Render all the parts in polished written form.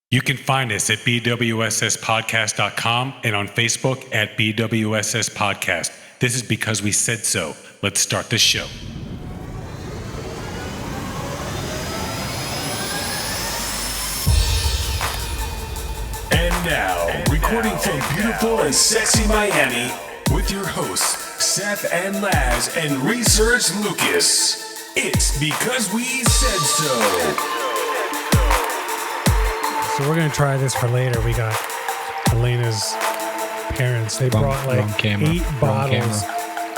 You can find us at BWSSpodcast.com and on Facebook at BWSS Podcast. This is because we said so. Let's start the show. And now, recording from beautiful and sexy Miami, with your hosts, Seth and Laz and Research Lucas. It's because we said so. So we're going to try this for later. We got Elena's parents. They brought like 8 bottles.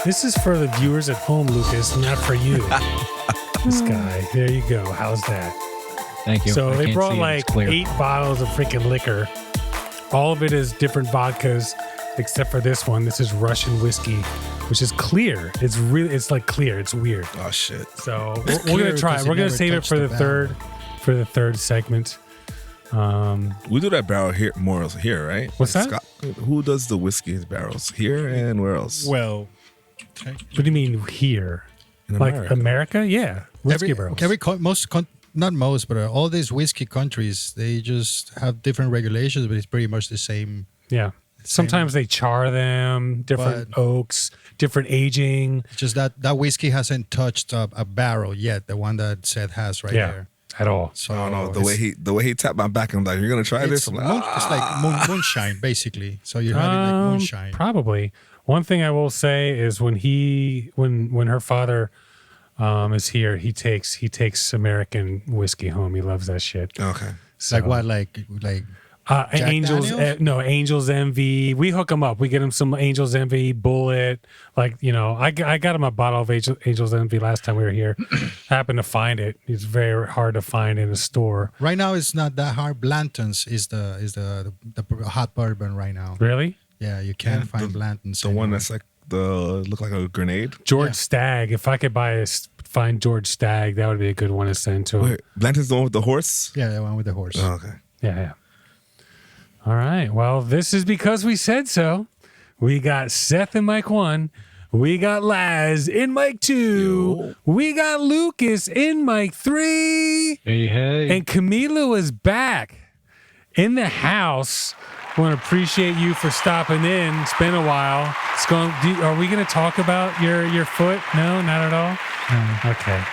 This is for the viewers at home, Lucas, not for you. This guy. There you go. How's that? Thank you. So they brought like 8 bottles of freaking liquor. All of it is different vodkas, except for this one. This is Russian whiskey, which is clear. It's like clear. It's weird. Oh shit. So we're going to try it. We're going to save it for the third segment. We do that barrel here, more else here, right? What's like that? Who does the whiskey barrels here and where else? Well, what do you mean here? In like America. America? Yeah, whiskey barrels. not most, but all these whiskey countries, they just have different regulations, but it's pretty much the same. Yeah. Sometimes they char them, different oaks, different aging. Just that whiskey hasn't touched a barrel yet. The one that Seth has right there. At all. So I don't know the way he tapped my back. I'm like, you're gonna try this? I'm like, it's like moonshine, basically. So you're having like moonshine. Probably. One thing I will say is when her father is here, he takes American whiskey home. He loves that shit. Okay. So, like what? Like Angels, Daniels? Angels Envy. We hook him up. We get him some Angels Envy, Bullet. Like, you know, I got him a bottle of Angels Envy last time we were here. Happened to find it. It's very hard to find in a store. Right now, it's not that hard. Blanton's is the hot bourbon right now. Really? Yeah, you can't find Blanton's. The one that's like look like a grenade. George Stagg. If I could find George Stagg, that would be a good one to send to him. Wait, Blanton's the one with the horse? Yeah, the one with the horse. Oh, okay. Yeah. All right. Well, this is because we said so. We got Seth in mic 1. We got Laz in mic 2. Yo. We got Lucas in mic 3. Hey. And Camilo is back in the house. I want to appreciate you for stopping in. It's been a while. Are we going to talk about your foot? No, not at all? No. Okay.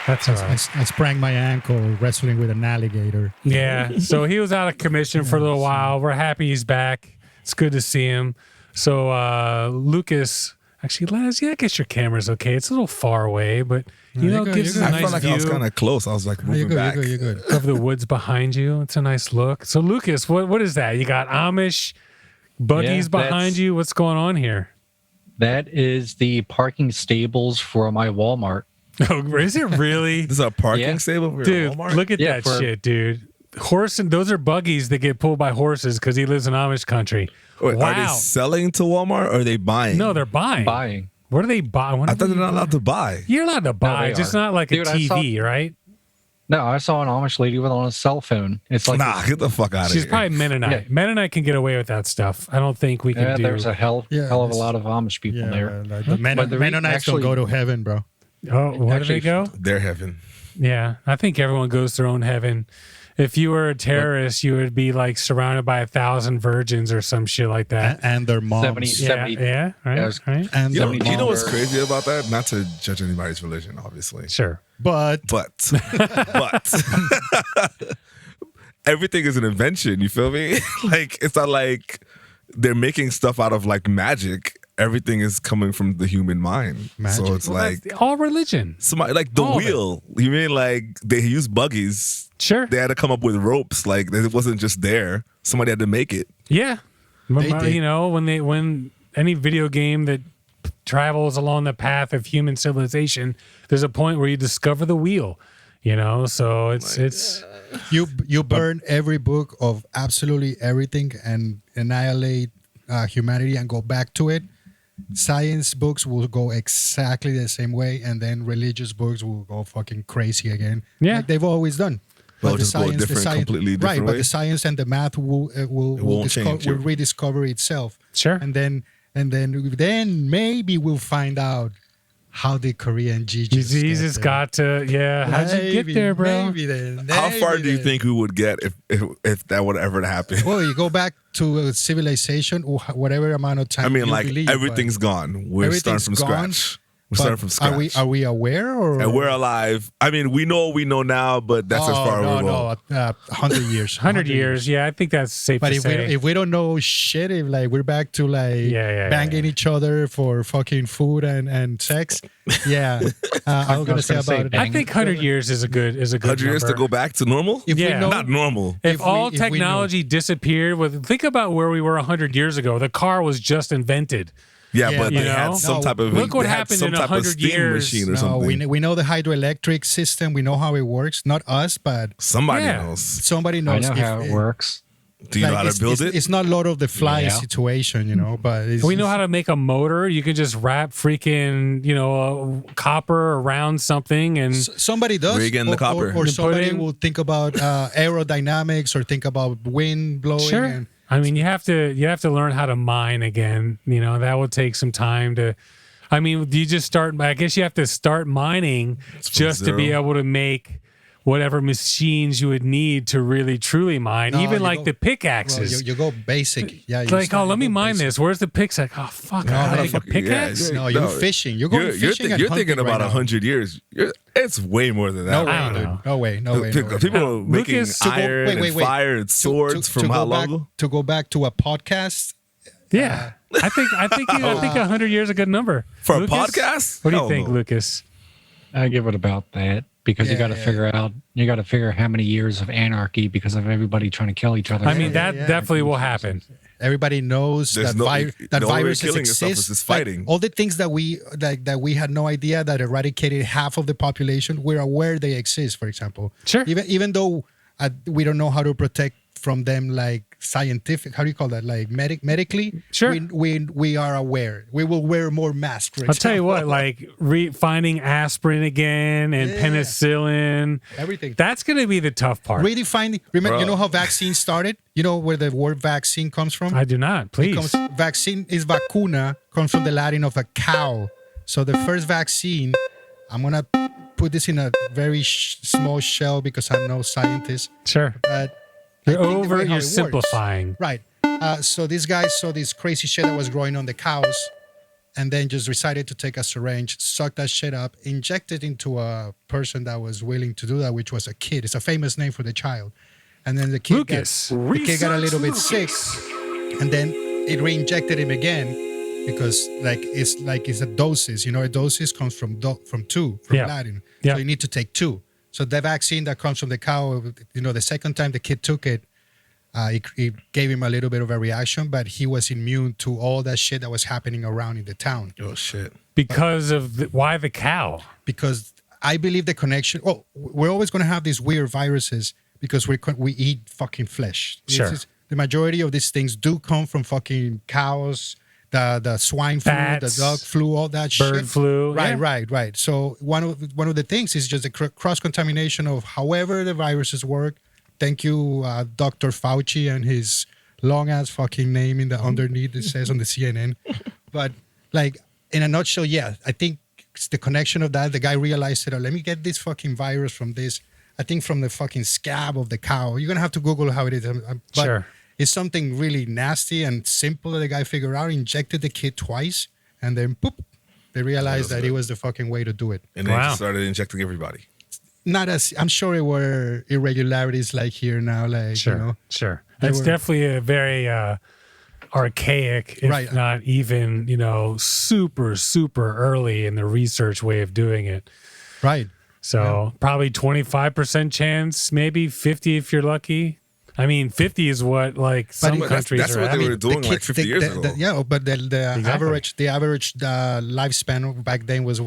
That's all right. I sprang my ankle wrestling with an alligator. Yeah, so he was out of commission for a little while. We're happy he's back. It's good to see him. So Lucas, actually, Laz, I guess your camera's okay. It's a little far away, but it gives us a I nice felt like view. I was kind of close. I was like moving back. You're good. Of the woods behind you. It's a nice look. So Lucas, what is that? You got Amish buggies behind you? What's going on here? That is the parking stables for my Walmart. Oh, is it really? This is a parking stable for dude, Walmart? look at that shit, dude. Those are buggies that get pulled by horses because he lives in Amish country. Wait, wow. Are they selling to Walmart or are they buying? No, they're buying. What do they buy? I thought they're not allowed to buy. You're allowed to buy, No, just not like a TV, right? No, I saw an Amish lady with on a cell phone. It's like get the fuck out of here. She's probably Mennonite. Yeah. Mennonite can get away with that stuff. I don't think we can do. There's a hell of a lot of Amish people there. The Mennonites don't go to heaven, bro. Oh, where do they go? Their heaven. Yeah, I think everyone goes to their own heaven. If you were a terrorist, you would be like surrounded by 1,000 virgins or some shit like that. And their moms. 70. Yeah, right. And you know what's crazy about that? Not to judge anybody's religion, obviously. Sure. But everything is an invention, you feel me? Like, it's not like they're making stuff out of like magic. Everything is coming from the human mind. Magic. So it's all religion. Like the wheel. You mean like they use buggies? Sure. They had to come up with ropes. Like it wasn't just there. Somebody had to make it. Yeah. You know, when any video game that travels along the path of human civilization, there's a point where you discover the wheel. You know, so it's you burn every book of absolutely everything and annihilate humanity and go back to it. Science books will go exactly the same way, and then religious books will go fucking crazy again. Yeah, like they've always done. But just go a completely different way. Right, but the science and the math will rediscover itself. Sure, and then maybe we'll find out how did Korean Jesus Jesus got to, how'd you get there, bro? How far do you think we would get if that would ever happen? Well, you go back to a civilization, whatever amount of time. I mean, you like believe, everything's gone. We're starting from scratch. We're starting from scratch. Are we aware or? And we're alive. I mean, we know what we know now, but that's as far as we go. 100 years. 100 years. Yeah, I think that's safe to say. But if we don't know shit, if like we're back to like banging each other for fucking food and sex, I'm gonna say about it. I think 100 years is a good 100 years number. to go back to normal. Not normal. If all technology disappeared, think about where we were 100 years ago. The car was just invented. Yeah, but they had some type of look what happened in 100 years. Machine or something. We know the hydroelectric system. We know how it works. Not us, but somebody knows. Somebody knows. I know how it works. Do you know how to build it? It's not Lord of the Flies situation, but we know how to make a motor. You can just wrap freaking, copper around something, and somebody does. Rig in the copper. Or somebody will think about aerodynamics or think about wind blowing. Sure. And, I mean, you have to learn how to mine again. That will take some time to. I mean, you just start. I guess you have to start mining just to be able to make whatever machines you would need to really truly mine. Even like the pickaxes. You go basic. Yeah. Let me mine this. Where's the pickaxe? Oh fuck! I make a pickaxe. You're fishing. You're going fishing. You're thinking about 100 years. It's way more than that. No way. People are making iron and fire and swords from how long ago? To go back to a podcast. Yeah, I think 100 years is a good number for Lucas? A podcast. What do you think, Lucas? I give it about that. Because you got to figure how many years of anarchy because of everybody trying to kill each other. I mean, that definitely will happen. Everybody knows that viruses exist. Is fighting. Like, all the things that we had no idea that eradicated half of the population. We're aware they exist. For example, sure. Even though we don't know how to protect from them, like scientific, how do you call that? Like medically, sure. We are aware. We will wear more masks. I'll tell you what, like finding aspirin again and penicillin, everything. That's going to be the tough part. Redefining. Remember, you know how vaccines started? You know where the word vaccine comes from? I do not. Please. Vaccine is vacuna, comes from the Latin of a cow. So the first vaccine, I'm gonna put this in a very small shell because I'm no scientist. Sure. But you're simplifying. Right. So this guy saw this crazy shit that was growing on the cows and then just decided to take a syringe, suck that shit up, inject it into a person that was willing to do that, which was a kid. It's a famous name for the child. And then the kid got a little bit sick, and then it re-injected him again because it's a doses. A doses comes from two, from Latin. So you need to take two. So the vaccine that comes from the cow, the second time the kid took it, it gave him a little bit of a reaction, but he was immune to all that shit that was happening around in the town. Oh, shit. Because of why the cow? Because I believe the connection. Oh, we're always going to have these weird viruses because we eat fucking flesh. Sure. The majority of these things do come from fucking cows, the swine flu, the dog flu, all that shit. Bird flu. Right. So one of the things is just the cross-contamination of however the viruses work. Thank you, Dr. Fauci and his long-ass fucking name in the underneath it says on the CNN. But like in a nutshell, I think it's the connection of that. The guy realized let me get this fucking virus from this. I think from the fucking scab of the cow. You're going to have to Google how it is. But sure. It's something really nasty and simple that the guy figured out, injected the kid twice, and then poop, they realized that it was the fucking way to do it. And then he started injecting everybody. Not as, I'm sure there were irregularities like here now. Like, sure. It's definitely a very archaic, if not even, super, super early in the research way of doing it. Right. So probably 25% chance, maybe 50 if you're lucky. I mean, 50 is what some countries that's are what at. they were doing 50 years ago. But the average lifespan back then was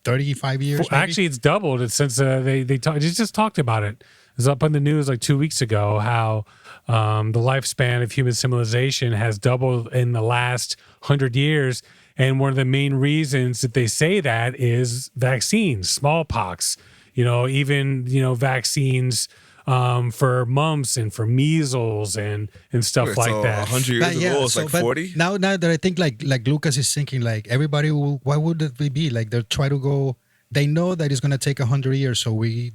35 years. Well, actually, it's doubled since they just talked about it. It was up on the news 2 weeks ago how the lifespan of human civilization has doubled in the last 100 years. And one of the main reasons that they say that is vaccines, smallpox, even, vaccines for mumps and for measles and stuff like so that. 100 years ago, it's like 40. Now that I think like Lucas is thinking, like everybody will, why would it be like they're trying to go? They know that it's gonna take 100 years. So we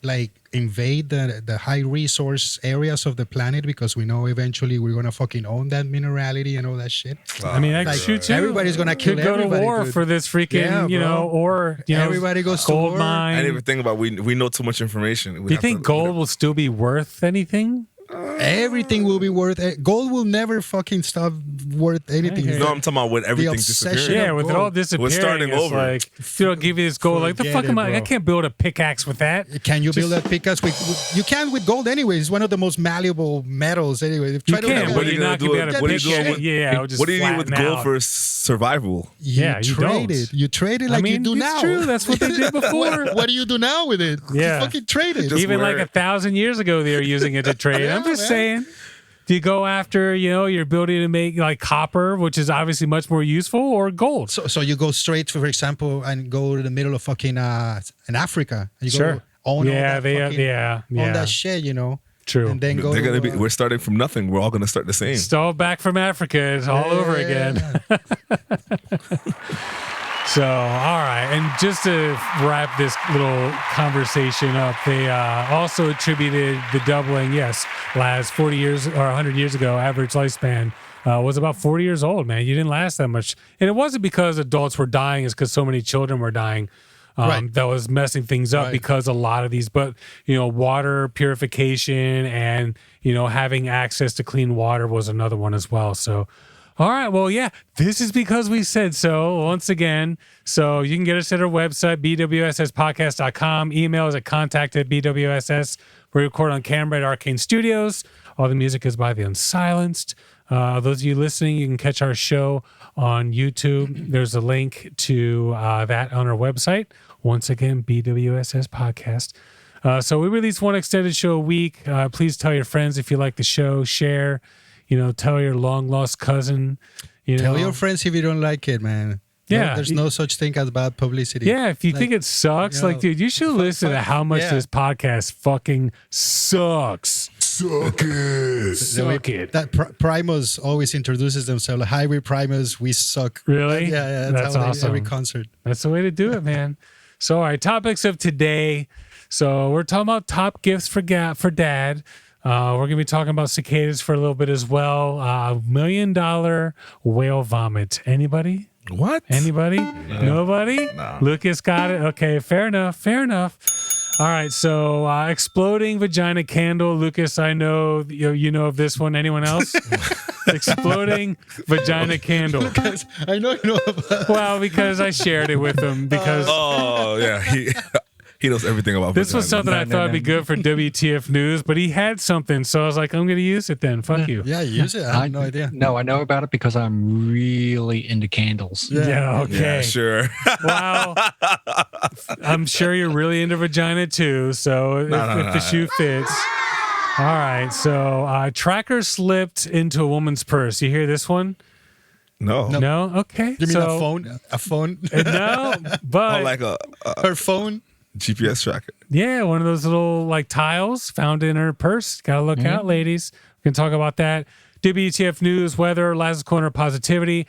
like invade the high resource areas of the planet because we know eventually we're gonna fucking own that minerality and all that shit. I mean, that's true too. Everybody's gonna kill Could go everybody, to war dude. for this freaking, Yeah, bro. or Everybody goes to gold war. mine. I didn't even think about we know too much information. Do you think gold will still be worth anything? Everything will be worth it. Gold will never fucking stop worth anything. Okay. No, I'm talking about with everything obsession. disappearing. Yeah, with it all disappearing, starting it's over. like, give you this gold. Like, the Forget fuck am it, I? I bro. can't build a pickaxe with that. Can you build a pickaxe with? You can with gold anyway. It's one of the most malleable metals anyway. You Try to can, make but it- you're not going to be able to What are you pick doing it. with- Yeah, it'll just What do you need with flatten gold out. for survival? Yeah, you trade don't. it. You trade it I like mean, you do it's now. true. That's what they did before. What do you do now with it? Yeah. You fucking trade it. Just Even wear like it. 1,000 years ago, they were using it to trade. I'm just man. saying. Do you go after, your ability to make like copper, which is obviously much more useful, or gold? So you go straight, for example, and go to the middle of fucking in Africa. And you Sure. go own all Yeah, that fucking, yeah. all that shit, True. And then go. They're to, gonna be. We're starting from nothing. We're all gonna start the same. It's all back from Africa. It's all over again. So, all right. And just to wrap this little conversation up, they also attributed the doubling, last 40 years or 100 years ago, average lifespan was about 40 years old, man. You didn't last that much. And it wasn't because adults were dying, it's because so many children were dying. Right. That was messing things up because a lot of these, but water purification and having access to clean water was another one as well. So, all right, well, this is because we said so. Once again, so you can get us at our website bwsspodcast.com. Email is at contact@bwss. We record on camera at Arcane Studios. All the music is by the Unsilenced. Those of you listening, you can catch our show on YouTube. There's a link to that on our website. Once again, BWSS Podcast. So we release one extended show a week. Please tell your friends if you like the show. Share, tell your long lost cousin. Tell your friends if you don't like it, man. Yeah. There's no such thing as bad publicity. Yeah, if you think it sucks, dude, you should listen to how much this podcast fucking sucks. Suck it. Suck it. That Primus always introduces themselves. Hi, we're Primus. We suck. Really? Yeah. That's how awesome. Every concert. That's the way to do it, man. So, all right, topics of today. So we're talking about top gifts for dad. We're going to be talking about cicadas for a little bit as well. $1 million whale vomit. Anybody? What? Anybody? Nobody? No. Lucas got it. Okay, fair enough. All right, so exploding vagina candle. Lucas, I know you know of this one. Anyone else? Exploding vagina candle. I know you know about Well, because I shared it with him. Because Oh yeah, he knows everything about. this was vaginas. something I thought would be good for WTF News, but he had something, so I was like, I'm going to use it then. Fuck you. Yeah, use it. I have no idea. No, I know about it because I'm really into candles. Yeah, okay. Yeah, sure. Well, I'm sure you're really into vagina too. So if the shoe fits. All right. So tracker slipped into a woman's purse. You hear this one? No. No? Okay. You mean so, a phone? A phone? No, but Oh, like a Her phone? GPS tracker. yeah, one of those little like tiles found in her purse. Gotta look out, ladies. We can talk about that. WTF News, weather, Laz's Corner Positivity.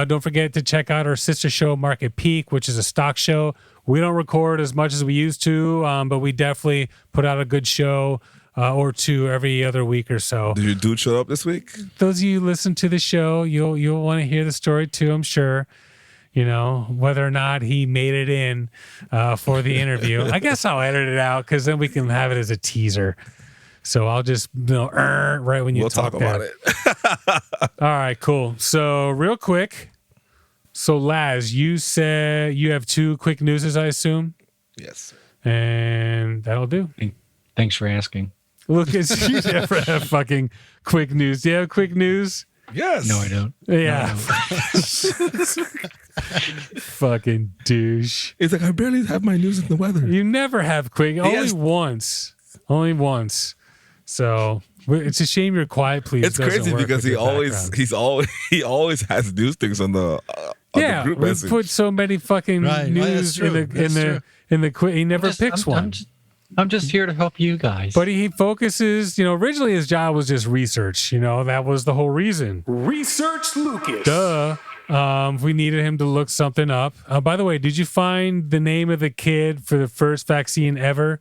Don't forget to check out our sister show, MarketPeek, which is a stock show. We don't record as much as we used to, but we definitely put out a good show or two every other week or so. Did your dude show up this week? Those of you who listen to the show, you'll want to hear the story too, I'm sure. Whether or not he made it in for the interview. I guess I'll edit it out because then we can have it as a teaser. So I'll just, right when you We'll talk about it. All right, cool. So real quick. So Laz, you said you have 2 quick newses, I assume? Yes. And that'll do. Thanks for asking. Lucas, you never have fucking quick news. Do you have quick news? Yes. No, I don't. Yeah. Fucking douche. It's like I barely have my news in the weather. You never have quick. Only has- once. Only once. So it's a shame you're quiet, please. It's doesn't crazy work because with he your always background. he always has news things on the yeah, group we message. put so many fucking Right. Oh, that's news true. That's true. in the quick. He never picks I'm one. just- I'm just here to help you guys. But he focuses, originally his job was just research. That was the whole reason. Research Lucas. Duh. We needed him to look something up. By the way, did you find the name of the kid for the first vaccine ever?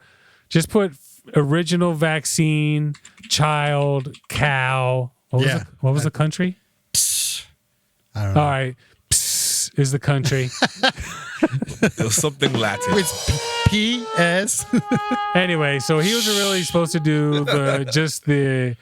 Just put original vaccine, child, cow. What was the country? I don't know. All right. Psst is the country. It was something Latin. It's P.S. Anyway, so he was really supposed to do the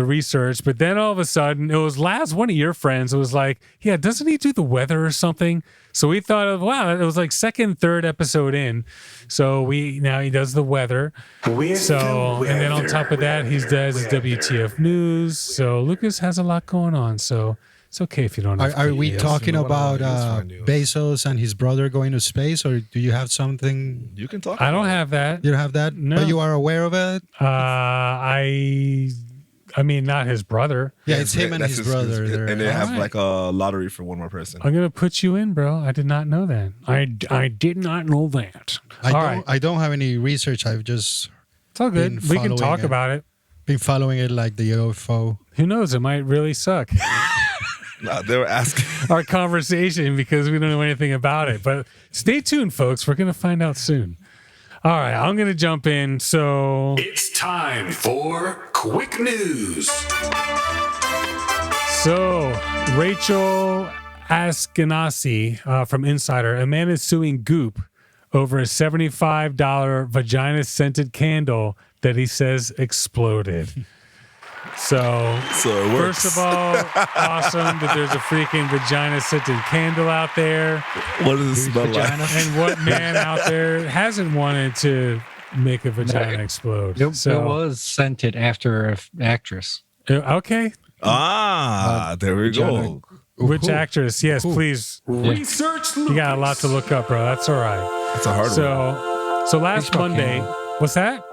research, but then all of a sudden it was Laz, one of your friends, it was like, yeah, doesn't he do the weather or something? So we thought of, wow, it was like second, third episode in. So now he does the weather. And then on top of that, he does WTF news. So Lucas has a lot going on. So it's okay if you don't have Are we to. talking about Bezos and his brother going to space, or do you have something? You can talk. I don't have that. You don't have that? No. But you are aware of it? I mean, not his brother. Yeah, it's him and That's his brother. They're- and they have Alright. like a lottery for one more person. I'm gonna put you in, bro. I did not know that. I did not know that. I don't have any research. I've just It's all been good. We can following talk it. about it. been following it like the UFO. Who knows? It might really suck. Nah, they were asking. Our conversation because we don't know anything about it. But stay tuned, folks. We're gonna find out soon. All right, I'm gonna jump in. So It's time for quick news. Rachel Askenazi from Insider, a man is suing Goop over a $75 vagina scented candle that he says exploded. So it works. first of all, awesome that there's a freaking vagina scented candle out there. What does it smell like? And what man out there hasn't wanted to make a vagina explode? It was scented after an actress. Okay. There we go. Which actress? Yes, please. Research Lucas. You got a lot to look up, bro. That's all right. That's a hard one. So last Baseball Monday, candle. what's that?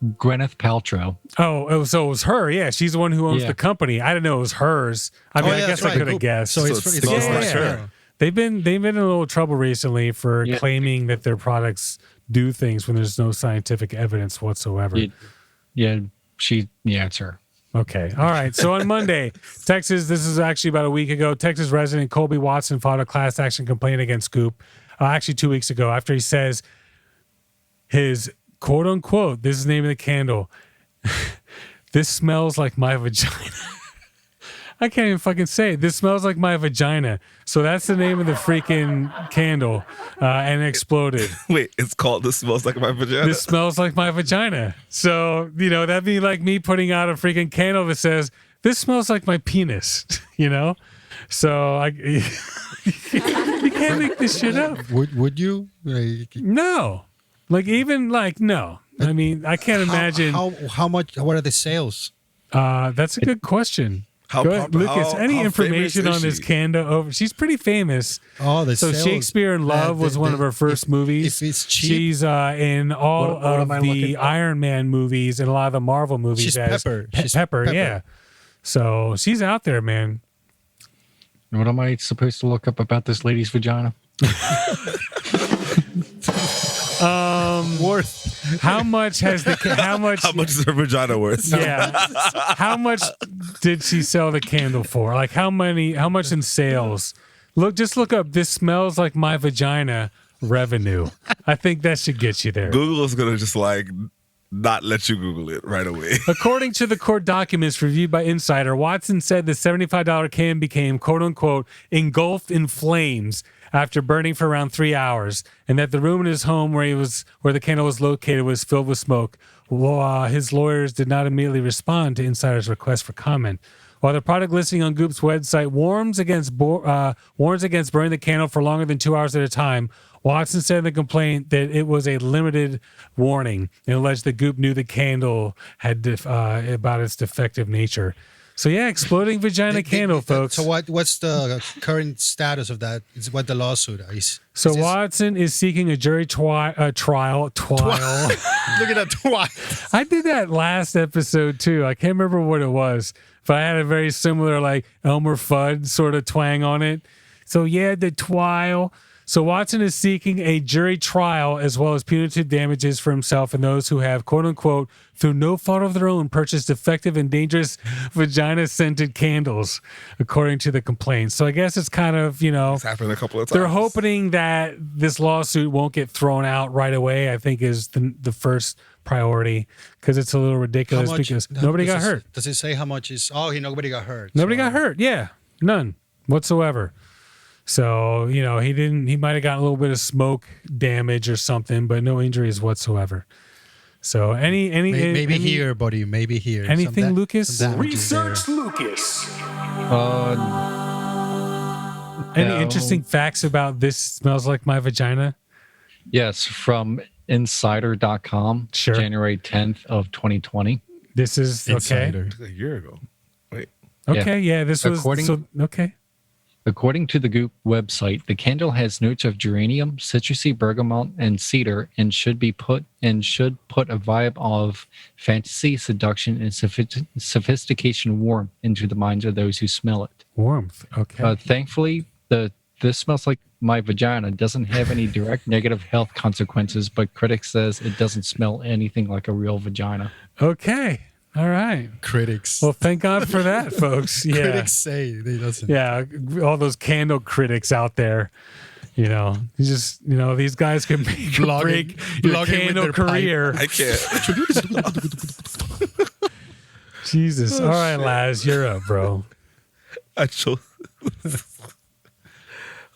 Gwyneth Paltrow. So it was her. Yeah, she's the one who owns Yeah. the company. I didn't know it was hers. I mean, I guess that's I right. could have guessed. So So it's it it's smells yeah, like yeah, her. yeah. They've been in a little trouble recently for claiming that their products do things when there's no scientific evidence whatsoever. It's her. Okay. All right. So on Monday, Texas, this is actually about a week ago, Texas resident Colby Watson filed a class action complaint against Goop, actually 2 weeks ago, after he says his quote unquote, this is the name of the candle, this smells like my vagina. I can't even fucking say it. This smells like my vagina. So that's the name of the freaking candle, and it exploded. Wait, it's called "This Smells Like My Vagina." This smells like my vagina. So, that'd be like me putting out a freaking candle that says, this smells like my penis, So you can't make this shit up. Would you? No. No. I mean, I can't imagine. How much? What are the sales? That's a good question. Go ahead, Lucas, any information on this candle? She's pretty famous. Oh, the So sales. Shakespeare in Love was one of her first movies. If it's cheap, She's in all What of am I the looking at? Iron Man movies and a lot of the Marvel movies. She's as Pepper. She's Pepper, yeah. So she's out there, man. What am I supposed to look up about this lady's vagina? worth. How much has how much? How much is her vagina worth? Yeah. How much did she sell the candle for? Like how much in sales? Just look up this smells like my vagina revenue. I think that should get you there. Google is gonna just not let you Google it right away. According to the court documents reviewed by Insider, Watson said the $75 can became, quote unquote, engulfed in flames after burning for around 3 hours, and that the room in his home where the candle was located was filled with smoke. His lawyers did not immediately respond to Insider's request for comment. While the product listing on Goop's website warns against burning the candle for longer than 2 hours at a time, Watson said in the complaint that it was a limited warning and alleged that Goop knew the candle had about its defective nature. So yeah, exploding vagina candle, folks. So what's the current status of that? Is what the lawsuit is? So Is this- Watson is seeking a jury trial. Look at that twice. I did that last episode too. I can't remember what it was, but I had a very similar Elmer Fudd sort of twang on it. So yeah, the trial. So Watson is seeking a jury trial as well as punitive damages for himself and those who have, quote unquote, through no fault of their own, purchased defective and dangerous vagina-scented candles, according to the complaint. So I guess it's kind of, It's happened a couple of times. they're hoping that this lawsuit won't get thrown out right away, I think is the first priority, because it's a little ridiculous because nobody got hurt. Does it say how much is? Nobody got hurt. Nobody got hurt. Yeah, none whatsoever. So, he might have gotten a little bit of smoke damage or something, but no injuries whatsoever. So maybe here, buddy, maybe here. Anything, Lucas? Research Lucas. Any interesting facts about this smells like my vagina? Yes, from insider.com, Sure. January 10th of 2020. This is Insider. A year ago. Wait. Okay. Yeah, this was okay. According to the Goop website, the candle has notes of geranium, citrusy bergamot, and cedar, and should put a vibe of fantasy, seduction, and sophistication warmth into the minds of those who smell it. Warmth. Okay. Thankfully, this smells like my vagina. Doesn't have any direct negative health consequences, but critics says it doesn't smell anything like a real vagina. Okay. All right. Critics. Well, thank God for that, folks. Yeah. Critics say they doesn't. Yeah, all those candle critics out there. These guys can make or break your candle career. I can't. Jesus. All right, Laz, you're up, bro. I chose.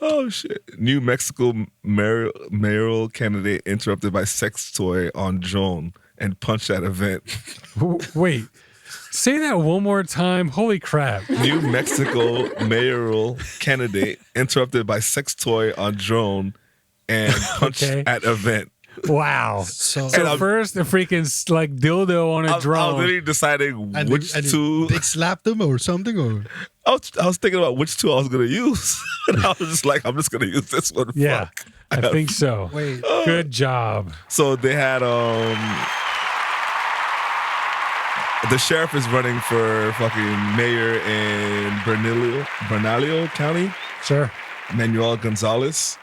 Oh shit! New Mexico mayoral candidate interrupted by sex toy on drone and punched at event. Wait, say that one more time. Holy crap! New Mexico mayoral candidate interrupted by sex toy on drone and punched at event. Wow. So first the freaking dildo on a drone. I was literally deciding which two. They slapped them or something, or I was thinking about which two I was gonna use, and I was just like, I'm just gonna use this one. Yeah, Fuck. I think so. Wait. Good job. So they had the sheriff is running for fucking mayor in Bernalillo County. Sure. Manuel Gonzalez.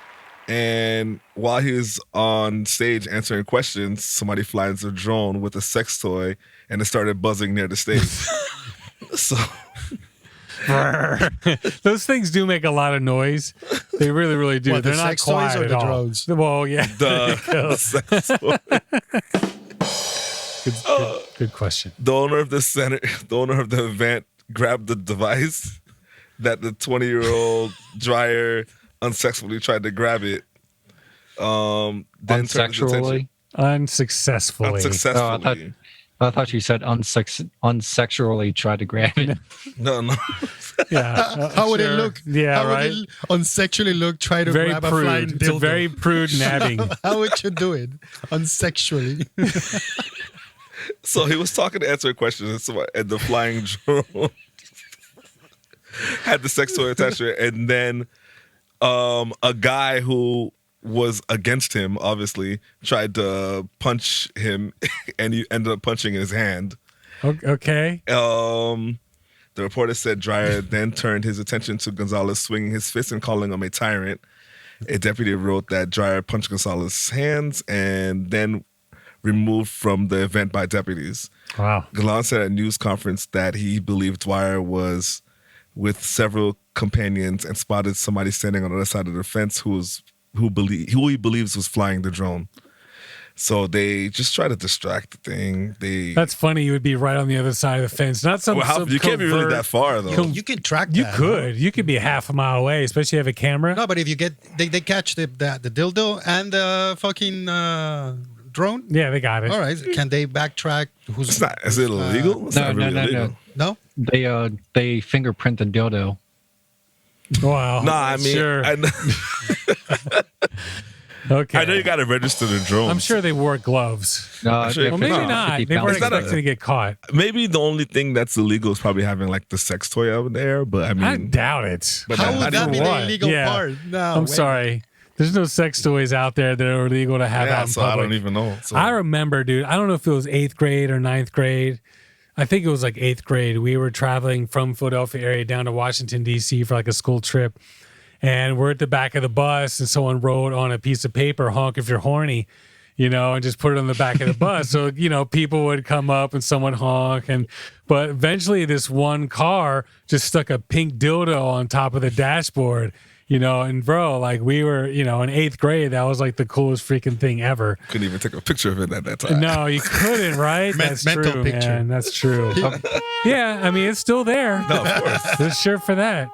And while he was on stage answering questions, somebody flies a drone with a sex toy and it started buzzing near the stage. So those things do make a lot of noise. They really, really do. What, They're the not sex toys quiet or at the all. drones? Well, yeah. the sex toy. Good question. The owner of the event grabbed the device that the 20-year-old dryer unsexually tried to grab it. Then Unsexually? Unsuccessfully. Unsuccessfully. I thought you said unsexually tried to grab it. No. Yeah. how would it look? Yeah, how right. would it unsexually look? Try to Very grab a flying prude. dildo. It's a very prude nabbing. How would you do it? Unsexually. So he was talking to answer questions, and the flying drone had the sex toy attached to it, and then a guy who was against him, obviously, tried to punch him, and he ended up punching his hand. Okay. The reporter said Dreyer then turned his attention to Gonzalez, swinging his fist and calling him a tyrant. A deputy wrote that Dreyer punched Gonzalez's hands and then removed from the event by deputies. Wow. Gonzalez said at a news conference that he believed Dwyer was with several companions and spotted somebody standing on the other side of the fence who he believes was flying the drone. So they just try to distract the thing. That's funny. You would be right on the other side of the fence. Not some. You can't be really that far though. You can track that. You could. You could be half a mile away, especially if you have a camera. No, but if you get, they catch the dildo and the fucking drone. Yeah, they got it. All right. Can they backtrack? It's not. Is it illegal? It's No. illegal. No. They fingerprint the dildo. Wow. No, I mean, sure. Okay. I know you got to register the drone. I'm sure they wore gloves. Sure. Well, maybe not. They weren't expecting to get caught. Maybe the only thing that's illegal is probably having like the sex toy out there. But I mean, I doubt it. But How not would that even be one. the illegal Yeah. part? No. I'm sorry. There's no sex toys out there that are illegal to have out in so public. I don't even know. So. I remember, dude. I don't know if it was 8th grade or 9th grade. I think it was like 8th grade. We were traveling from Philadelphia area down to Washington, D.C. for like a school trip. and we're at the back of the bus, and someone wrote on a piece of paper, "Honk if you're horny," and just put it on the back of the bus. So, people would come up and someone honk. But eventually this one car just stuck a pink dildo on top of the dashboard, and bro, like we were, in 8th grade, that was like the coolest freaking thing ever. Couldn't even take a picture of it at that time. No, you couldn't, right? That's mental true, picture. man. That's true. Yeah, I mean, it's still there. No, of course. There's sure for that.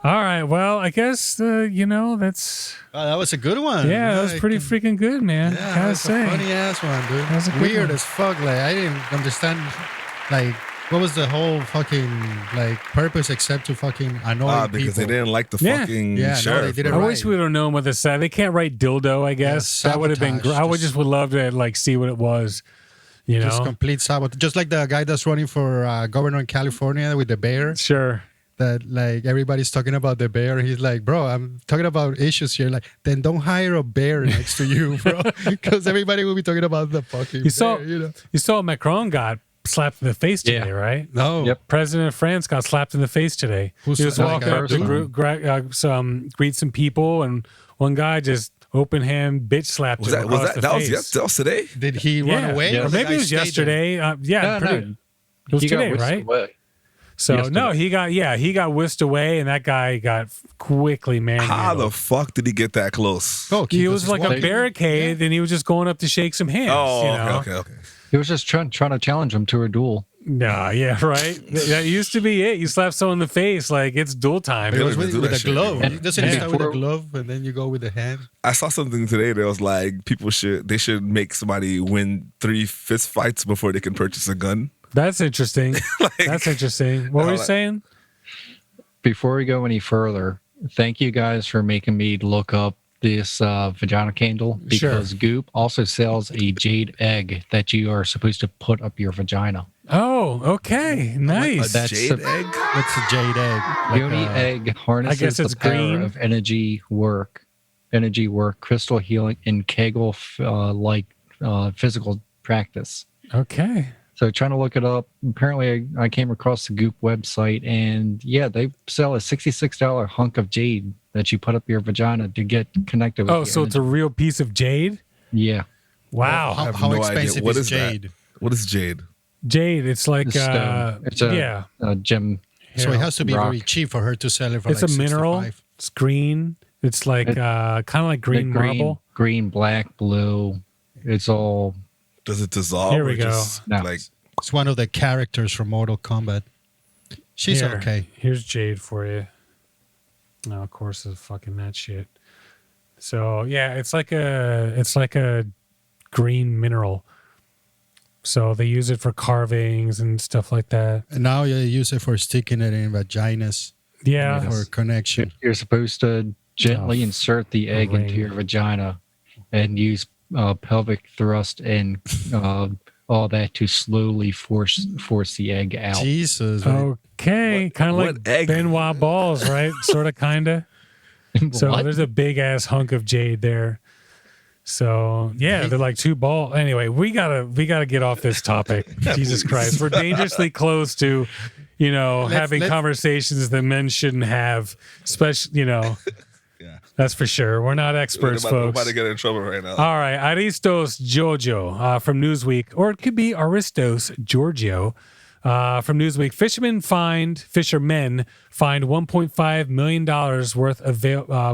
All right. Well, I guess, that's... That was a good one. Yeah, that was pretty freaking good, man. Yeah, Gotta that's a say. funny ass one, dude. That was a good Weird one. as fuck. Like I didn't understand, like what was the whole fucking purpose except to fucking annoy because people. they didn't like the Yeah. fucking Yeah, no, sheriff. they did it bro. I right. wish we would have known what this said. They can't write dildo, I guess. Yeah, that would have been. sabotage, I would just would love to see what it was. Just complete sabotage. Just like the guy that's running for governor in California with the bear. Sure. That everybody's talking about the bear. He's like, bro, I'm talking about issues here. Like, then don't hire a bear next to you, bro, because everybody will be talking about the fucking. You saw. bear, You saw Macron got slapped in the face today, right? No. Yep. President of France got slapped in the face today. Who's He was that walking guy up to doing? greet some people, and one guy just open hand bitch slapped Was him that across the face. that was today? Did he run away? Or the maybe guy it was stayed there? yesterday. No, it was He got today, whisked right? away. So Yesterday. no, he got whisked away, and that guy got quickly How manhandled. the fuck did he get that close? Oh, He was like a walking. barricade, and he was just going up to shake some hands. Oh, okay. He was just trying to challenge him to a duel. Nah, yeah, right. That used to be it. You slap someone in the face, like it's duel time. It was Really with, do with that a shit glove. anymore. Doesn't it Yeah. start with a glove and then you go with the hand? I saw something today that was like people should make somebody win 3 fist fights before they can purchase a gun. That's interesting. That's interesting. What were you saying? Before we go any further, thank you guys for making me look up this vagina candle because Goop also sells a jade egg that you are supposed to put up your vagina. Oh, okay, nice. That's Jade egg? What's a jade egg? Yoni egg harnesses I guess it's the power green. of energy work, crystal healing, and Kegel physical practice. Okay. So trying to look it up. Apparently, I came across the Goop website, and yeah, they sell a $66 hunk of jade that you put up your vagina to get connected with. Oh, so it's a real piece of jade? yeah. Wow. I have How no expensive idea. What is that? jade? What is jade? Jade, it's like It's stone. It's a gem. So it has to be rock. very cheap for her to sell it for It's like a mineral. 65. It's green. It's like kind of like green marble. green, black, blue. It's all Does it dissolve? Here we or go. just, No. Like It's one of the characters from Mortal Kombat. She's Here, okay. Here's jade for you. No, of course it's fucking that shit. So yeah, it's like a green mineral. So they use it for carvings and stuff like that. And now you use it for sticking it in vaginas Yeah. for connection. you're supposed to gently Oh, insert the egg ring. into your vagina and use pelvic thrust and all that to slowly force the egg out. Jesus. man. Okay, kind of what like egg? Benoit balls, right? Sort of, kind of. So What? there's a big ass hunk of jade there. So yeah, they're like 2 balls. Anyway, we gotta get off this topic. Jesus Christ, we're dangerously close to, having conversations that men shouldn't have. Especially, yeah. that's for sure. We're not experts, We're folks. about to get in trouble right now. All right, Aristos Giorgio from Newsweek, or it could be Aristos Giorgio from Newsweek. Fishermen find $1.5 million worth of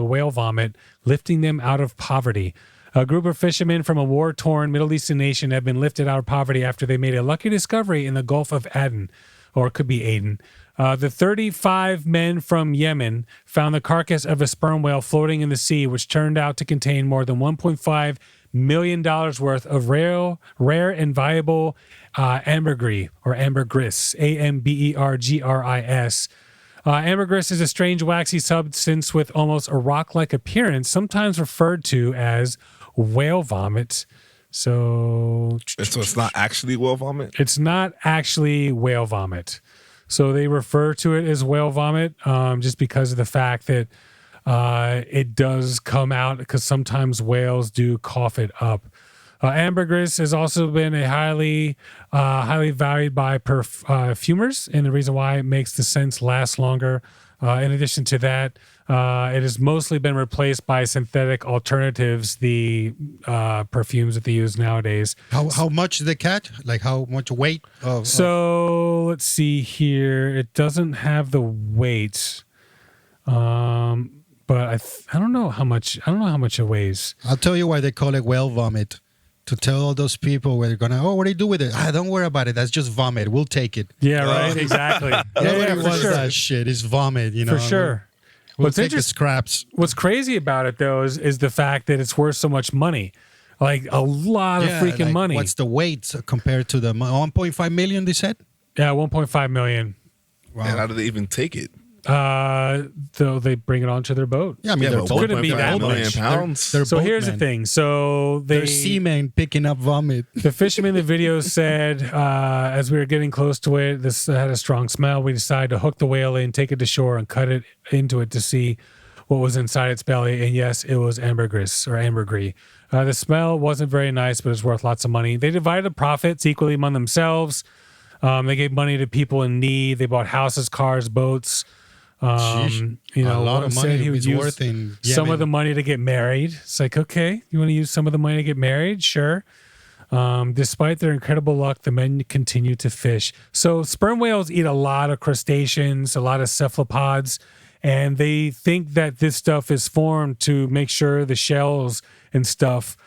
whale vomit, lifting them out of poverty. A group of fishermen from a war-torn Middle Eastern nation have been lifted out of poverty after they made a lucky discovery in the Gulf of Aden, or it could be Aden. The 35 men from Yemen found the carcass of a sperm whale floating in the sea, which turned out to contain more than $1.5 million worth of rare and valuable ambergris, or ambergris, ambergris. Ambergris is a strange waxy substance with almost a rock-like appearance, sometimes referred to as whale vomit. So it's not actually whale vomit? it's not actually whale vomit. So they refer to it as whale vomit just because of the fact that it does come out, because sometimes whales do cough it up. Ambergris has also been a highly valued by perfumers, and the reason why it makes the scents last longer In addition to that, it has mostly been replaced by synthetic alternatives, the perfumes that they use nowadays. How much they catch? Like how much weight? So let's see here. It doesn't have the weight, but I don't know how much. I don't know how much it weighs. I'll tell you why they call it whale vomit. To tell all those people where they're gonna, what do you do with it? Don't worry about it. That's just vomit. We'll take it. Yeah, right. Exactly. Nobody wants sure. that shit. It's vomit. You know, For sure. We'll take the scraps. What's crazy about it though is the fact that it's worth so much money, like a lot of freaking money. What's the weight compared to the 1.5 million? They said. Yeah, 1.5 million. Wow. And how do they even take it? So they bring it onto their boat. Yeah, I mean, they're boat, couldn't be that much. Pounds. They're So here's boatmen. the thing. So They're seamen picking up vomit. the fisherman in the video said, as we were getting close to it, this had a strong smell. We decided to hook the whale in, take it to shore, and cut it into it to see what was inside its belly. And yes, it was ambergris or ambergris. The smell wasn't very nice, but it's worth lots of money. They divided the profits equally among themselves. They gave money to people in need. They bought houses, cars, boats. You know, a lot of money he would is use worth in some Yemen. of the money to get married. It's like, okay, you want to use some of the money to get married? Sure. Despite their incredible luck, the men continue to fish. So sperm whales eat a lot of crustaceans, a lot of cephalopods, and they think that this stuff is formed to make sure the shells and stuff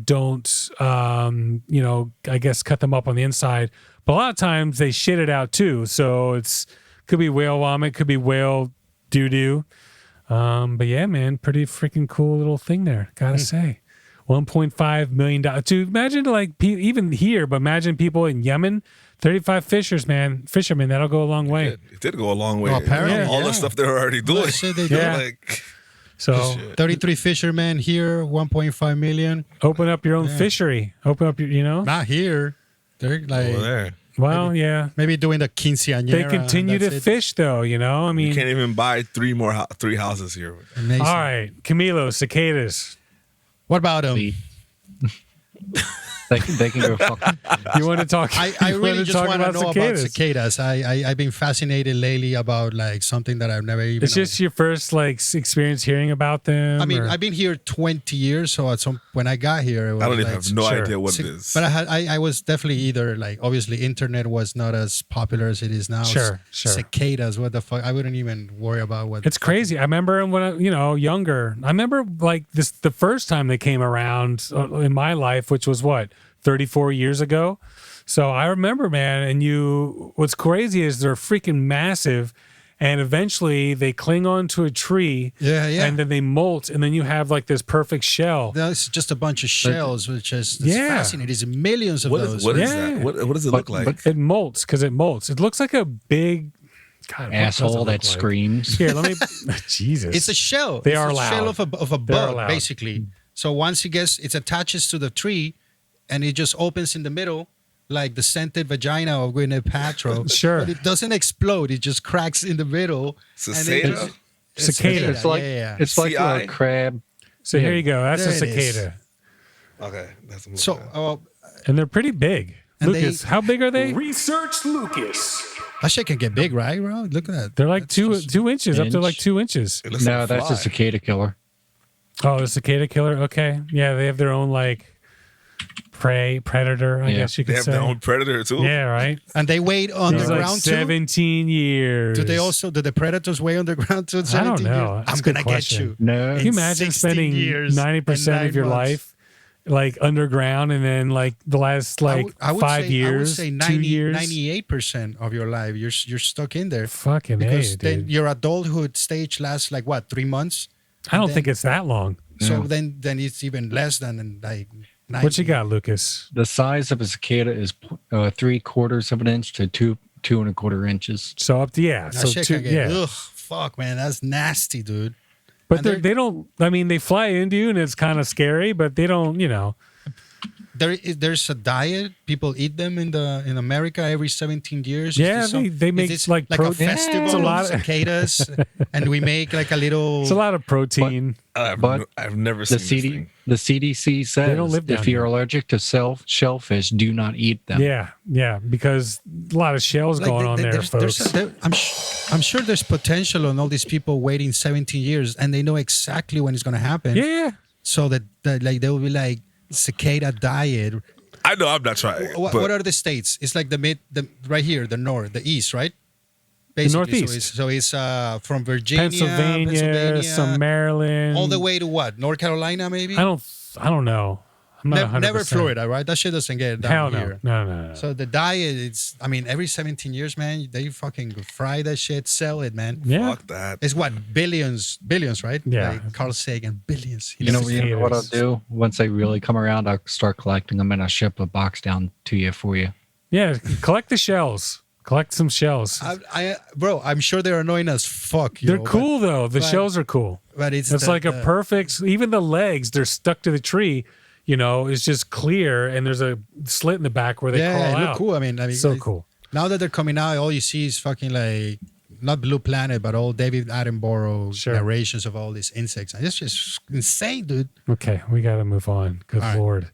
don't, you know, I guess cut them up on the inside. But a lot of times they shit it out too. So it's could be whale vomit, could be whale doo-doo. But yeah, man, pretty freaking cool little thing there, gotta say. $1.5 million. To imagine like even here, but imagine people in Yemen, 35 fishermen, that'll go a long way. It did go a long way. Well, apparently, all the yeah. stuff they're already doing. Well, I said they do. Yeah. Like, So 33 fishermen here, 1.5 million. open up your own fishery. Open up your, you know? Not here. They're like over there. Well, yeah. maybe doing the quinceañera. They continue to that's it. fish though, you know? I You mean, can't even buy three houses here. Amazing. all right. Camilo, cicadas. What about them? They can go fuck. You want to talk? I you really just talk want to know cicadas? about cicadas. I've been fascinated lately about like something that I've never even. It's just your first like experience hearing about them. I mean, or- I've been here 20 years, so when I got here, it was I don't even like, have no sure. idea what it is. But I was definitely either like obviously internet was not as popular as it is now. Sure. Cicadas, what the fuck? I wouldn't even worry about what. It's crazy. I remember when I, younger. I remember like this the first time they came around in my life, which was what 34 years ago. So I remember, man. And what's crazy is they're freaking massive, and eventually they cling onto a tree. Yeah. And then they molt, and then you have like this perfect shell. That's just a bunch of shells, which is Yeah. fascinating. There's millions of What those. is that? Yeah. What does it look like? It molts because it molts. It looks like a big God, what does it Asshole look that like? screams. Here, let me. Jesus, It's a shell. They it's are a loud. shell of a They're bug, loud. basically. So once it attaches to the tree, and it just opens in the middle, like the scented vagina of Gwyneth Paltrow. Sure. But it doesn't explode. It just cracks in the middle. Cicada? Cicada. It's like yeah. it's like CI? a crab. So here you go. That's a There it is. cicada, Okay, that's a So and they're pretty big. And Lucas, how big are they? Research Lucas. that shit can get big, right, bro? Look at that. They're like That's two just- 2 inches, up to Inch. like 2 inches. It looks No, like that's a fly. cicada killer. Oh, the cicada killer. Okay, yeah, they have their own like predator. I Yeah. guess you They could have say. their own predator too. Yeah, right. And they wait It's like underground too. 17 years. Do the predators weigh underground too? I don't 17 know. years? That's I'm a good gonna question. get you. No, Can you imagine 16 spending years 90% and of your 9 months. life like underground, and then like the last like I would 5 say, years, I would say 2 years? 98% of your life you're stuck in there. Fucking Because A, then dude. your adulthood stage lasts like what, 3 months? I don't then- think it's that long. So then it's even less than like 90. What you got, Lucas? the size of a cicada is 3/4 of an inch to 2.25 inches. So up to That so shit two, can get, yeah. ugh, fuck, man, that's nasty, dude. But and they're- they don't. I mean, they fly into you, and it's kind of scary. But they don't. there's a diet. People eat them in America every 17 years. Yeah, they make like a festival of cicadas, and we make like a little. It's a lot of protein. But I've never seen the CDC says if you're allergic to shellfish, do not eat them. Yeah, because a lot of shells going on there, folks. I'm sure there's potential on all these people waiting 17 years, and they know exactly when it's going to happen. Yeah. So that like they will be like cicada diet. I know I'm not trying. What are the states? It's like the right here, the north, the east, right? Basically. The northeast. So it's from Virginia, Pennsylvania, some Maryland, all the way to what? North Carolina, maybe. I don't know. I'm not never Florida, right? That shit doesn't get down Hell here. No. So the diet, every 17 years, man, they fucking fry that shit, sell it, man. Yeah. Fuck that. It's what? Billions, right? Yeah. Like Carl Sagan, billions. You know what I'll do? Once they really come around, I'll start collecting them and I'll ship a box down to you for you. Yeah, collect the shells. Collect some shells. Bro, I'm sure they're annoying as fuck. They're cool, though. The shells are cool. But it's like a perfect, even the legs, they're stuck to the tree. It's just clear, and there's a slit in the back where they crawl out. Yeah, look cool. I mean, so cool. Now that they're coming out, all you see is fucking like, not Blue Planet, but all David Attenborough narrations of all these insects. And it's just insane, dude. Okay, we got to move on. Good Lord.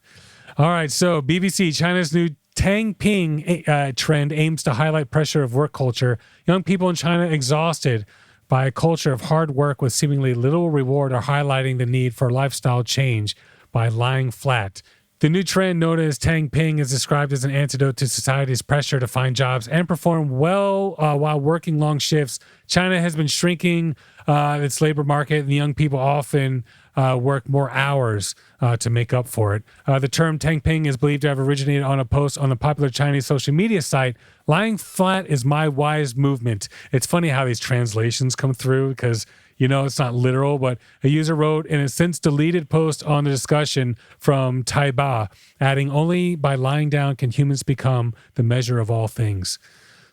All right, so BBC, China's new Tang Ping trend aims to highlight pressure of work culture. Young people in China exhausted by a culture of hard work with seemingly little reward are highlighting the need for lifestyle change by lying flat. The new trend known as Tang Ping is described as an antidote to society's pressure to find jobs and perform well while working long shifts. China has been shrinking its labor market, and young people often work more hours to make up for it. The term Tang Ping is believed to have originated on a post on the popular Chinese social media site, "Lying flat is my wise movement." It's funny how these translations come through because it's not literal, but a user wrote in a since deleted post on the discussion from Taiba, adding, "Only by lying down can humans become the measure of all things."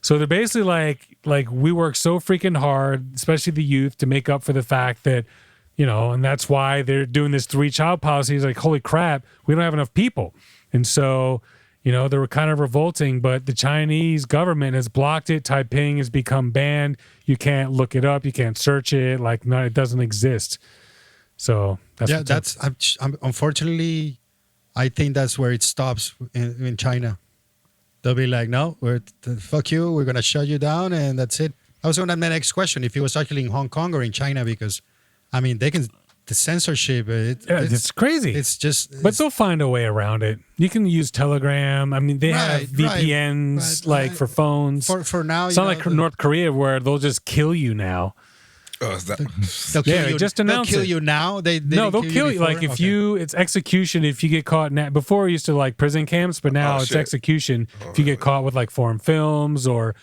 So they're basically like we work so freaking hard, especially the youth, to make up for the fact that, and that's why they're doing this 3-child policy. It's like, holy crap, we don't have enough people. And so, they were kind of revolting, but the Chinese government has blocked it. Taiping has become banned. You can't look it up. You can't search it. It doesn't exist. So unfortunately, I think that's where it stops in China. They'll be like, no, fuck you. We're going to shut you down. And that's it. I was going to have my next question if it was actually in Hong Kong or in China, because they can, the censorship. It's crazy. But they'll find a way around it. You can use Telegram. They have VPNs for phones. For now, it's not like North Korea where they'll just kill you now. Oh, is that? They'll kill you. Just announce they'll kill you now. They'll kill you. Like if it's execution if you get caught. Before it used to prison camps, but now it's execution if you get caught with foreign films or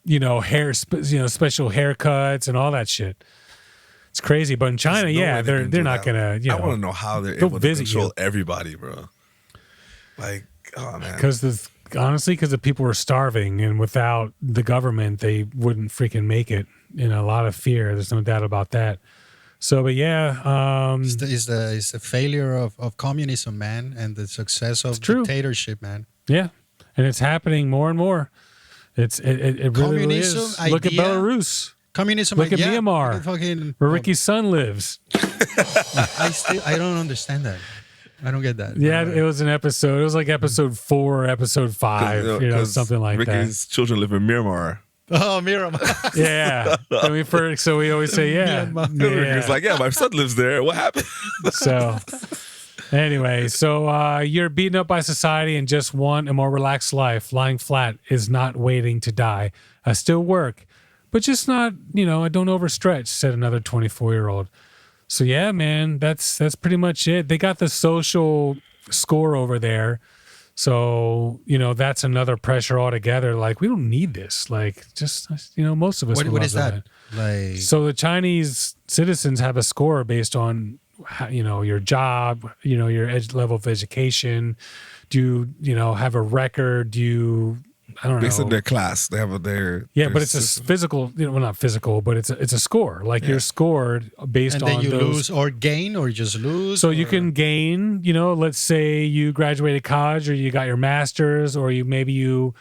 hair special haircuts and all that shit. It's crazy, but in China, they're not gonna. I want to know how they're able to control everybody, bro. Oh man. Because the people were starving, and without the government, they wouldn't freaking make it. In a lot of fear, there's no doubt about that. So, but it's the failure of communism, man, and the success of dictatorship, man. Yeah, and it's happening more and more. It really is. Look at Belarus. Communism. Look at Myanmar, where Ricky's son lives. I don't understand that. I don't get that. Yeah, it was an episode. It was like episode 4, episode 5, something like that. Ricky's children live in Myanmar. Oh, Myanmar. Yeah. So we always say, Ricky's like, my son lives there. What happened? So anyway, you're beaten up by society and just want a more relaxed life. Lying flat is not waiting to die. I still work, but just not, I don't overstretch, said another 24-year-old. So yeah, man, that's pretty much it. They got the social score over there. So, that's another pressure altogether. We don't need this. Most of us. What is that? So the Chinese citizens have a score based on, your job, your level of education. Do you, have a record? Do you I don't know. Based on their class, they have their but it's a physical. Well, not physical, but it's a score. Like you're scored based on and then you those. lose or gain or just lose. So you can gain. Let's say you graduated college, or you got your master's, or maybe you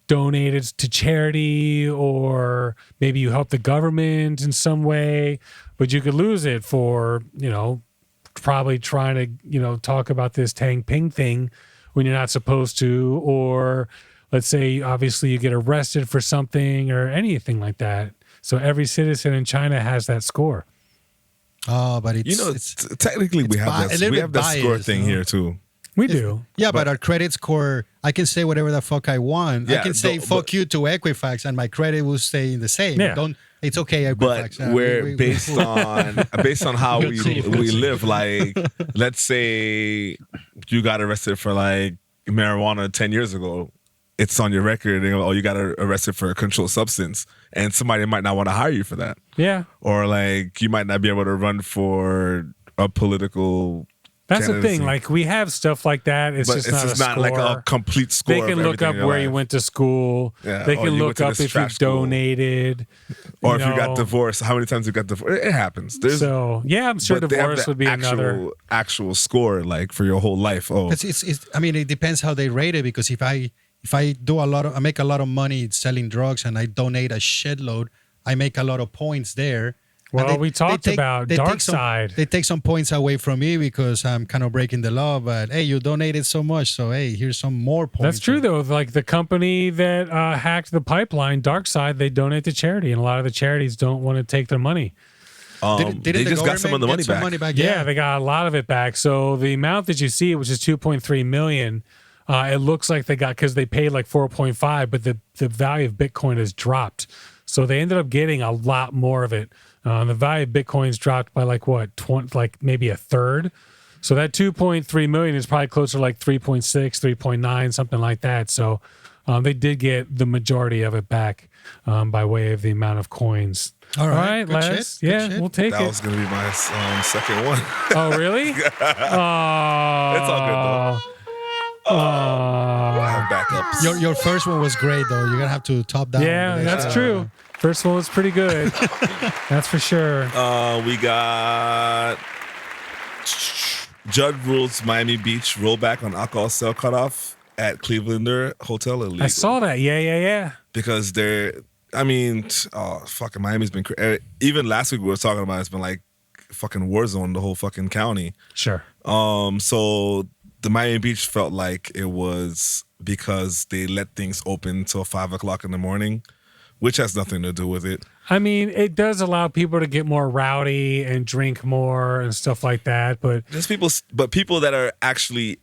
donated to charity, or maybe you helped the government in some way, but you could lose it for probably trying to talk about this Tang Ping thing when you're not supposed to, or let's say, obviously, you get arrested for something or anything like that. So every citizen in China has that score. Oh, but it's technically we have that score thing here too. We do. Yeah, but our credit score, I can say whatever the fuck I want. Yeah, I can say fuck you to Equifax, and my credit will stay the same. Yeah. It's okay, Equifax. But we're based on how we live. Like, let's say you got arrested for like marijuana 10 years ago. It's on your record, and you got arrested for a controlled substance, and somebody might not want to hire you for that. Yeah. Or like you might not be able to run for a political. That's the candidacy. thing. Like we have stuff like that. It's just not like a complete score. They can look up where you went to school. Yeah. They can look up if you school. donated. Or if you got divorced, how many times you got divorced. It happens. I'm sure divorce would be another actual score, like for your whole life. It depends how they rate it, because if I do I make a lot of money selling drugs and I donate a shitload, I make a lot of points there. Well, we talked about dark side. They take some points away from me because I'm kind of breaking the law. But hey, you donated so much, so hey, here's some more points. That's true, though. Like the company that hacked the pipeline, Dark Side, they donate to charity, and a lot of the charities don't want to take their money. Didn't they just got some of the money back. Yeah, they got a lot of it back. So the amount that you see, which is 2.3 million, it looks like they got, because they paid like 4.5, but the value of Bitcoin has dropped. So they ended up getting a lot more of it. The value of Bitcoin's dropped by like what, maybe a third. So that 2.3 million is probably closer to like 3.6, 3.9, something like that. So they did get the majority of it back by way of the amount of coins. All right, Les. Yeah, we'll take it. That was going to be my second one. Oh, really? It's all good though. I have backups. Your first one was great though. You're gonna have to top that. Yeah, that's true. First one was pretty good. That's for sure. We got Judge rules Miami Beach rollback on alcohol sale cutoff at Clevelander Hotel illegal. I saw that. Yeah. Because fucking Miami's been even last week we were talking about it's been like fucking war zone the whole fucking county. Sure. So the Miami Beach felt like it was because they let things open till 5:00 in the morning, which has nothing to do with it. I mean, it does allow people to get more rowdy and drink more and stuff like that, but people that are actually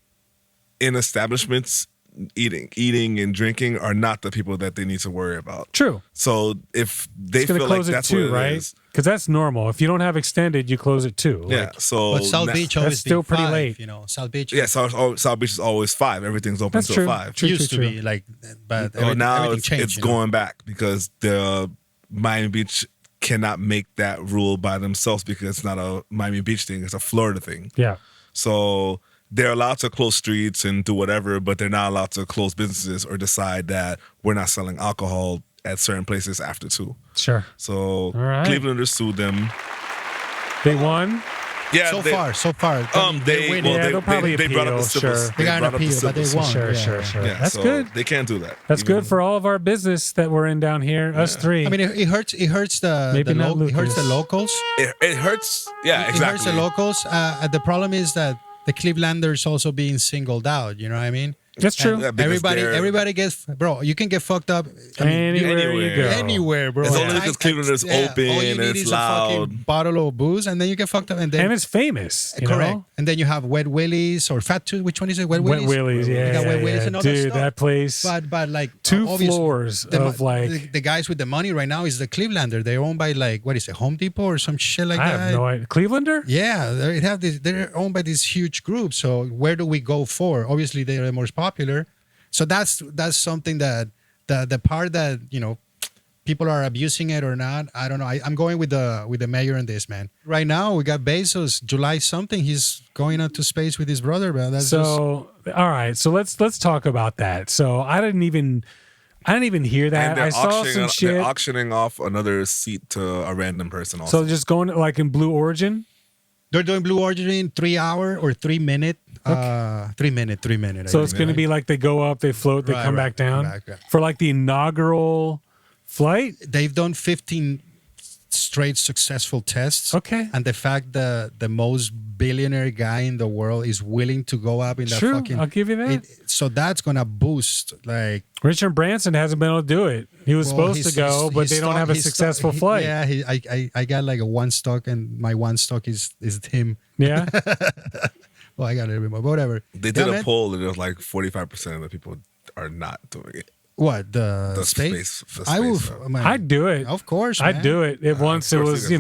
in establishments eating and drinking are not the people that they need to worry about. True. So if they feel like that's what it is, because that's normal. If you don't have extended, you close it too. Yeah. So but South Beach always still pretty 5, late. South Beach. Yeah. South Beach is always 5. Everything's open That's until true. 5. True, used true, to be like, but Now everything changed. it's going back because the Miami Beach cannot make that rule by themselves because it's not a Miami Beach thing. It's a Florida thing. Yeah. So they're allowed to close streets and do whatever, but they're not allowed to close businesses or decide that we're not selling alcohol at certain places after 2. Sure. So right. Clevelanders sued them. They won. Yeah, so far. They'll probably they brought up appeal, the civils. sure. They got an appeal, but they won. Sure. Yeah, That's so good. They can't do that. That's good for all of our business that we're in down here. Us three. I mean, it hurts the Maybe not it hurts the Lucas. locals. It hurts. Yeah, It exactly. hurts the locals. The problem is that the Clevelanders also being singled out. You know what I mean? That's true. Yeah, because Everybody gets, bro. You can get fucked up. Anywhere you go. Anywhere, bro. It's only because Cleveland is open all you and need it's is loud. a fucking bottle of booze, and then you get fucked up, and then And it's famous. You correct. know? And then you have Wet Willie's or Fat Tooth. Which one is it? Wet Willie's. Wet Willie's, You got Wet yeah. Willie's and all Dude, that stuff. that place. But like 2 obviously, floors of like. the guys with the money right now is the Clevelander. They're owned by like what is it, Home Depot or some shit like I that. have no idea. Clevelander? Yeah, they're owned by this huge group. So where do we go for? Obviously, they are the most popular. So that's something that the part that people are abusing it or not. I don't know. I'm going with the mayor on this, man. Right now we got Bezos, July something. He's going out to space with his brother, man. All right. So let's talk about that. So I didn't even hear that. And I saw some shit. They're auctioning off another seat to a random person also. So just going like in Blue Origin? They're doing Blue Origin in 3 hour or 3 minute. 3 minute. So it's going to be like they go up, they float, they come back down for like the inaugural flight. They've done 15 straight successful tests. Okay. And the fact that the most billionaire guy in the world is willing to go up in that True, fucking. I'll give you that. So that's gonna boost like. Richard Branson hasn't been able to do it. He was supposed to go, but they don't have a successful flight. Yeah, I got like a one stock, and my one stock is him. Yeah. Well, I got a little bit more, but whatever. They did a poll, and it was like 45% of the people are not doing it. What the space? I will. I'd do it. Of course, I'd do it if once it was,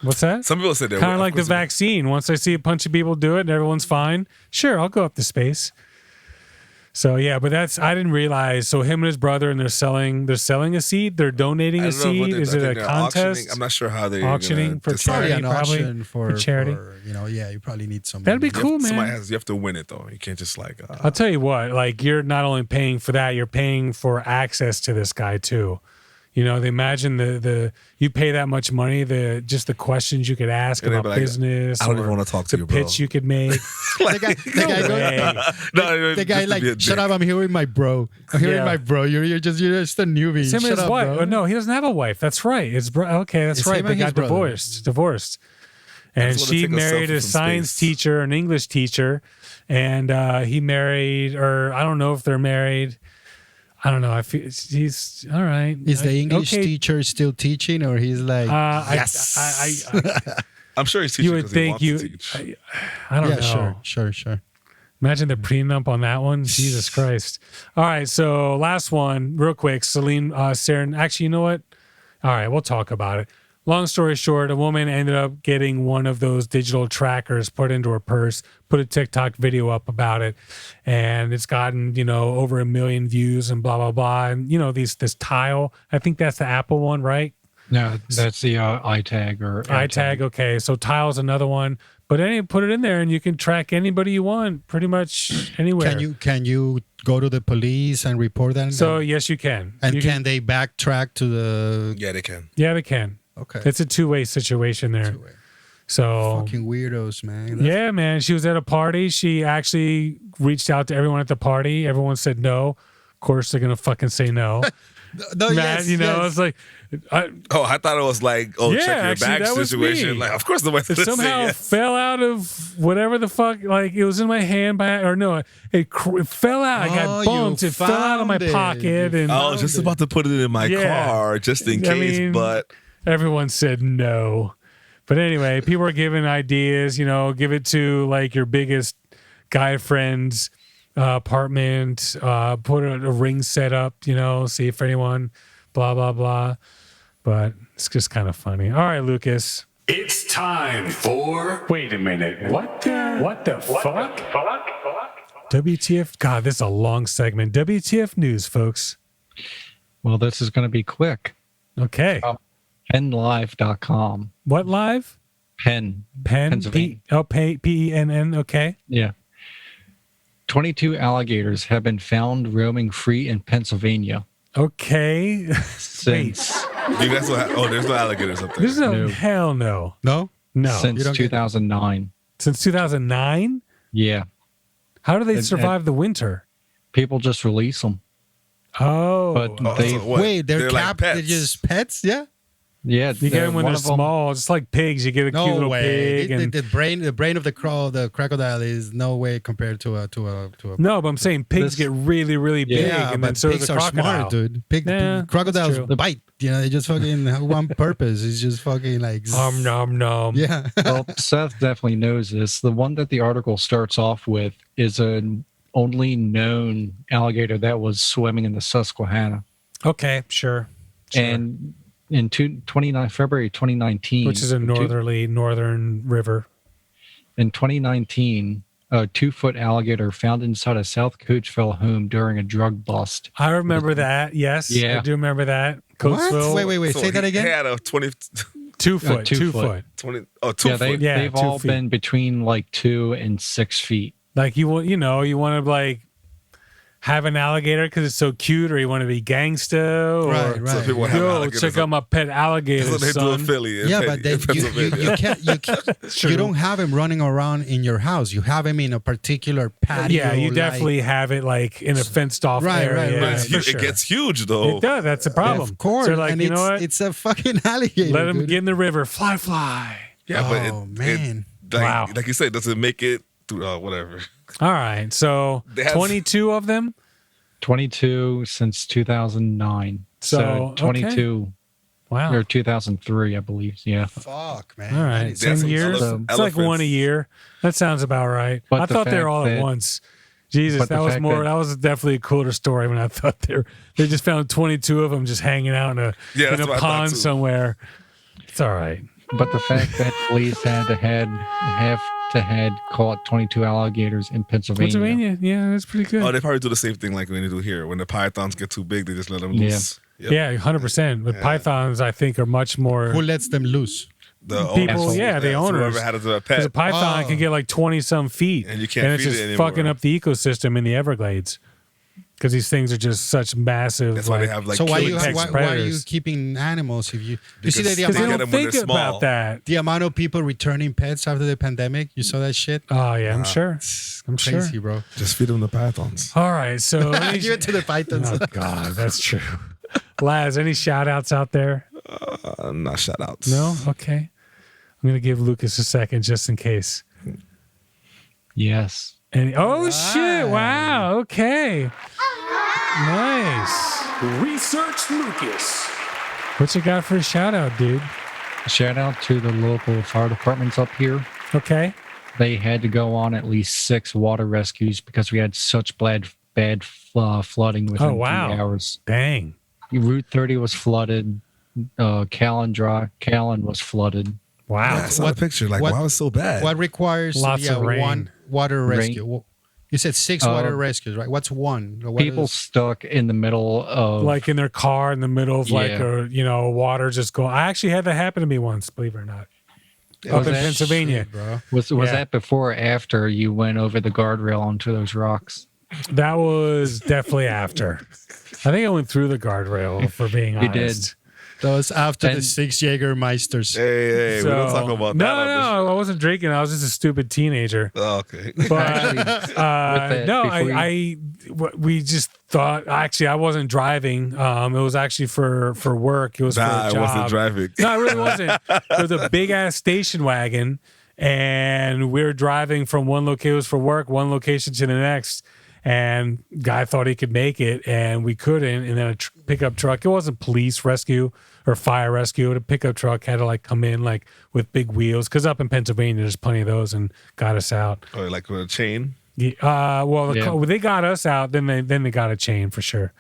What's that? Some people said kind of like the vaccine. Once I see a bunch of people do it and everyone's fine, sure, I'll go up to space. So yeah, but I didn't realize. So him and his brother, and they're selling a seed. They're donating a seed. Is it a contest? I'm not sure how they're auctioning for charity. Probably for charity. You probably need some. That'd be cool, man. You have to win it though. You can't just like. I'll tell you what. Like you're not only paying for that, you're paying for access to this guy too. They imagine the you pay that much money, just the questions you could ask about business. I don't even want to talk to you, bro. The pitch you could make. The guy like, shut up! I'm here with my bro. My bro. You're just a newbie. It's him and his wife. Bro. Oh, no, he doesn't have a wife. That's right. It's okay. That's right. They got divorced. And she married a science teacher, an English teacher, and he married, or I don't know if they're married. I don't know. I feel he's all right. Is the English teacher still teaching, or he's like yes? I'm sure he's teaching. You would think I don't know. Sure. Imagine the prenup on that one. Jesus Christ. All right. So last one, real quick. Celine Saren. Actually, you know what? All right, we'll talk about it. Long story short, a woman ended up getting one of those digital trackers put into her purse, put a TikTok video up about it, and it's gotten, over 1 million views and blah, blah, blah. And, this Tile, I think that's the Apple one, right? No, that's the iTag or iTag. Okay. So Tile's another one, but put it in there and you can track anybody you want pretty much anywhere. Can you go to the police and report that? So yes, you can. And can they backtrack to the... Yeah, they can. Yeah, they can. Okay. It's a two-way situation there. Two-way. So fucking weirdos, man. Yeah, man. She was at a party. She actually reached out to everyone at the party. Everyone said no. Of course, they're gonna fucking say no. No, Matt, it's like. I thought it was like, check your bag situation. Like, of course, the way it somehow fell out of whatever the fuck. Like it was in my hand, it fell out. I got bumped. It fell out of my pocket, and I was just about to put it in my car just in case, but everyone said no. But anyway, people are giving ideas. Give it to like your biggest guy friend's apartment. Put a ring set up. See if anyone. Blah blah blah. But it's just kind of funny. All right, Lucas. It's time for... Wait a minute. What the fuck? WTF? God, this is a long segment. WTF news, folks. Well, this is going to be quick. Okay. PennLive.com. What live? Penn. Pennsylvania. Penn. Okay. Yeah. 22 alligators have been found roaming free in Pennsylvania. Okay. Since you guys there's no alligators up there. There's no hell no. No? Since 2009. Since 2009? Yeah. How do they survive the winter? People just release them. Oh. But they're like pets. They're just pets? Yeah. Yeah, you get them when they're small. Just like pigs, you get a cute little pig. The brain of the crocodile is no way compared to a. No, but I'm saying pigs get really, really big, and then so pigs is a are crocodile. smart, dude. Crocodiles bite. They just fucking have one purpose. It's just fucking like nom nom. Yeah. Well, Seth definitely knows this. The one that the article starts off with is an only known alligator that was swimming in the Susquehanna. Okay, sure. And in February 2019, which is a northern river. In 2019, a 2-foot alligator found inside a South Coatesville home during a drug bust. I remember that. Yes, yeah. I do remember that. Coatesville. Wait. Say that again. He had a 2 foot. 2 foot. 20. Oh, 2 foot. They've all been between like 2 and 6 feet. Like you want to like have an alligator because it's so cute, or you want to be gangsta, or Right. So people have yo, alligators check up. out my pet alligator, That's what they do in son. Philly. Yeah, but then you don't have him running around in your house. You have him in a particular patio. Yeah, you definitely have it like in a fenced off area. Right. Yeah, But for sure. it gets huge though. It does. That's a problem. Of course. So like, and you know what? It's a fucking alligator. Let him dude. get in the river. Fly. Yeah, but Oh, man. Wow. Like you said, doesn't make it through whatever. All right. So They have- 22 of them. 22 since 2009. So, 22 Wow. or 2003, I believe. Yeah. Fuck, man. All That right. is- 10 some years. elephant- It's like one a elephants. year. That sounds about right. But I the thought they were fact all at that- once. Jesus, but that the was fact more. that- That was definitely a cooler story when I thought they just found 22 of them just hanging out in Yeah, a that's what I thought pond too. somewhere. It's all right. But the fact that police have caught 22 alligators in Pennsylvania, yeah, that's pretty good. Oh, they probably do the same thing like when they do here. When the pythons get too big, they just let them loose. Yep. Yeah, 100%. But pythons, I think, are much more. Who lets them loose? The People, owners, yeah, the so owners. Whoever had it to a Because a pet. python can get like 20-some feet. And you can't it's feed it just anymore. fucking up the ecosystem in the Everglades. Because these things are just such massive. That's why they have like So why killing you Apex why are you predators. keeping animals if you see that Because the Because they Get amount, don't them when think they're small. about that. the amount of people returning pets after the pandemic? You saw that shit? Oh, yeah, I'm sure. I'm Crazy, sure. bro. Just feed them the pythons. All right, so. Give it to the pythons. Oh, God, that's true. Laz, any shout outs out there? Not shout outs. No? Okay. I'm going to give Lucas a second just in case. Yes. And shit! Wow. Okay. Nice. Research Lucas. What you got for a shout out, dude? Shout out to the local fire departments up here. Okay. They had to go on at least 6 water rescues because we had such bad flooding within 3 hours. Dang. Route 30 was flooded. Callan was flooded. Wow. Yeah, I saw the picture. Like, what- why was it so bad? What requires Lots of rain. one water rescue? You said 6 water rescues, right? What's one? What People is- stuck in the middle of Like in their car in the middle of like Yeah. water just going. I actually had that happen to me once, believe it or not. Up in that Pennsylvania. Shit, bro. was Yeah. that before or after you went over the guardrail onto those rocks? That was definitely after. I think I went through the guardrail, for being You honest. did. That was after the And- 6 Jägermeisters. Hey, we don't talk about no, that. No, I wasn't drinking. I was just a stupid teenager. Oh, okay. But that, no, before we just thought. Actually, I wasn't driving. It was actually for work. It was for Nah, a I job. wasn't driving. No, it really wasn't. It was a big ass station wagon, and we were driving from one location. It was for work, one location to the next. And guy thought he could make it, and we couldn't. And then a pickup truck. It wasn't police rescue or fire rescue. A pickup truck had to like come in like with big wheels, because up in Pennsylvania there's plenty of those, and got us out. Or like with a chain. Yeah, well, Yeah. they got us out. Then they got a chain for sure.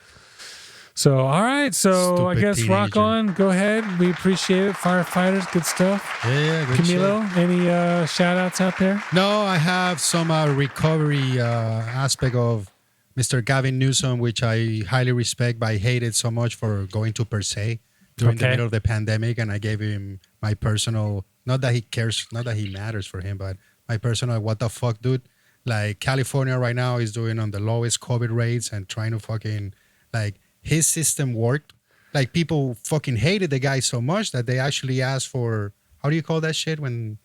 So all right, so I Stupid guess rock teenager. on. Go ahead. We appreciate it, firefighters. Good stuff. Yeah, good Camilo, shit. any shout outs out there? No, I have some recovery aspect of Mr. Gavin Newsom, which I highly respect, but I hated so much for going to per se during the Okay. middle of the pandemic. And I gave him my personal, not that he cares, not that he matters for him, but my personal, what the fuck, dude? Like, California right now is doing on the lowest COVID rates and trying to fucking, like, his system worked. Like, people fucking hated the guy so much that they actually asked for, how do you call that shit when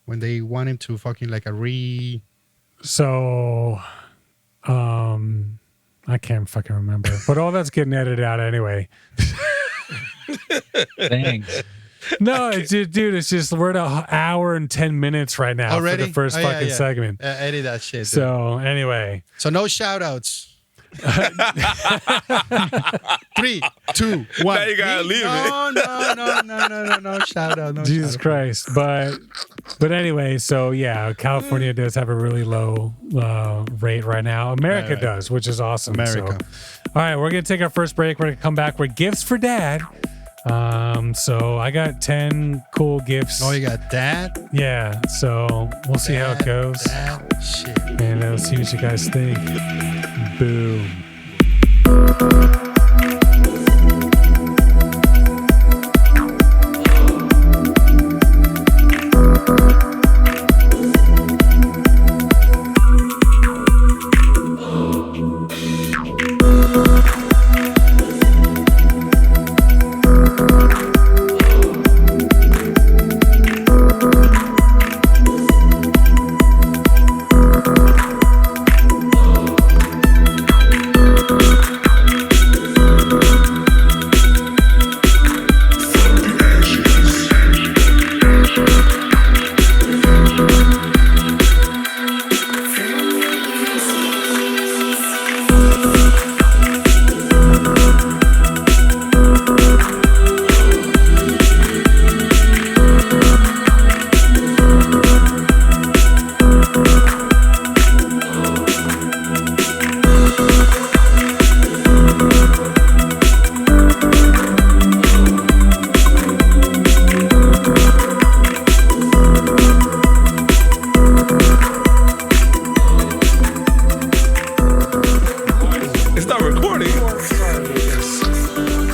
they want him to fucking like a So, I can't fucking remember. But all that's getting edited out anyway. Dang. No, dude, it's just we're at an hour and 10 minutes right now Already? for the first Oh, yeah, fucking yeah. segment. edit that shit. So anyway, So no shout outs. 3, 2, 1. Now you gotta leave it. No shout out. No Jesus shout out. Christ. But anyway, so yeah, California does have a really low rate right now. America Right. does, which is awesome. America. So, all right, we're gonna take our first break. We're gonna come back with gifts for Dad. So I got 10 cool gifts. Oh, you got that? Yeah, so we'll see how it goes. That shit. And let's see what you guys think. Boom.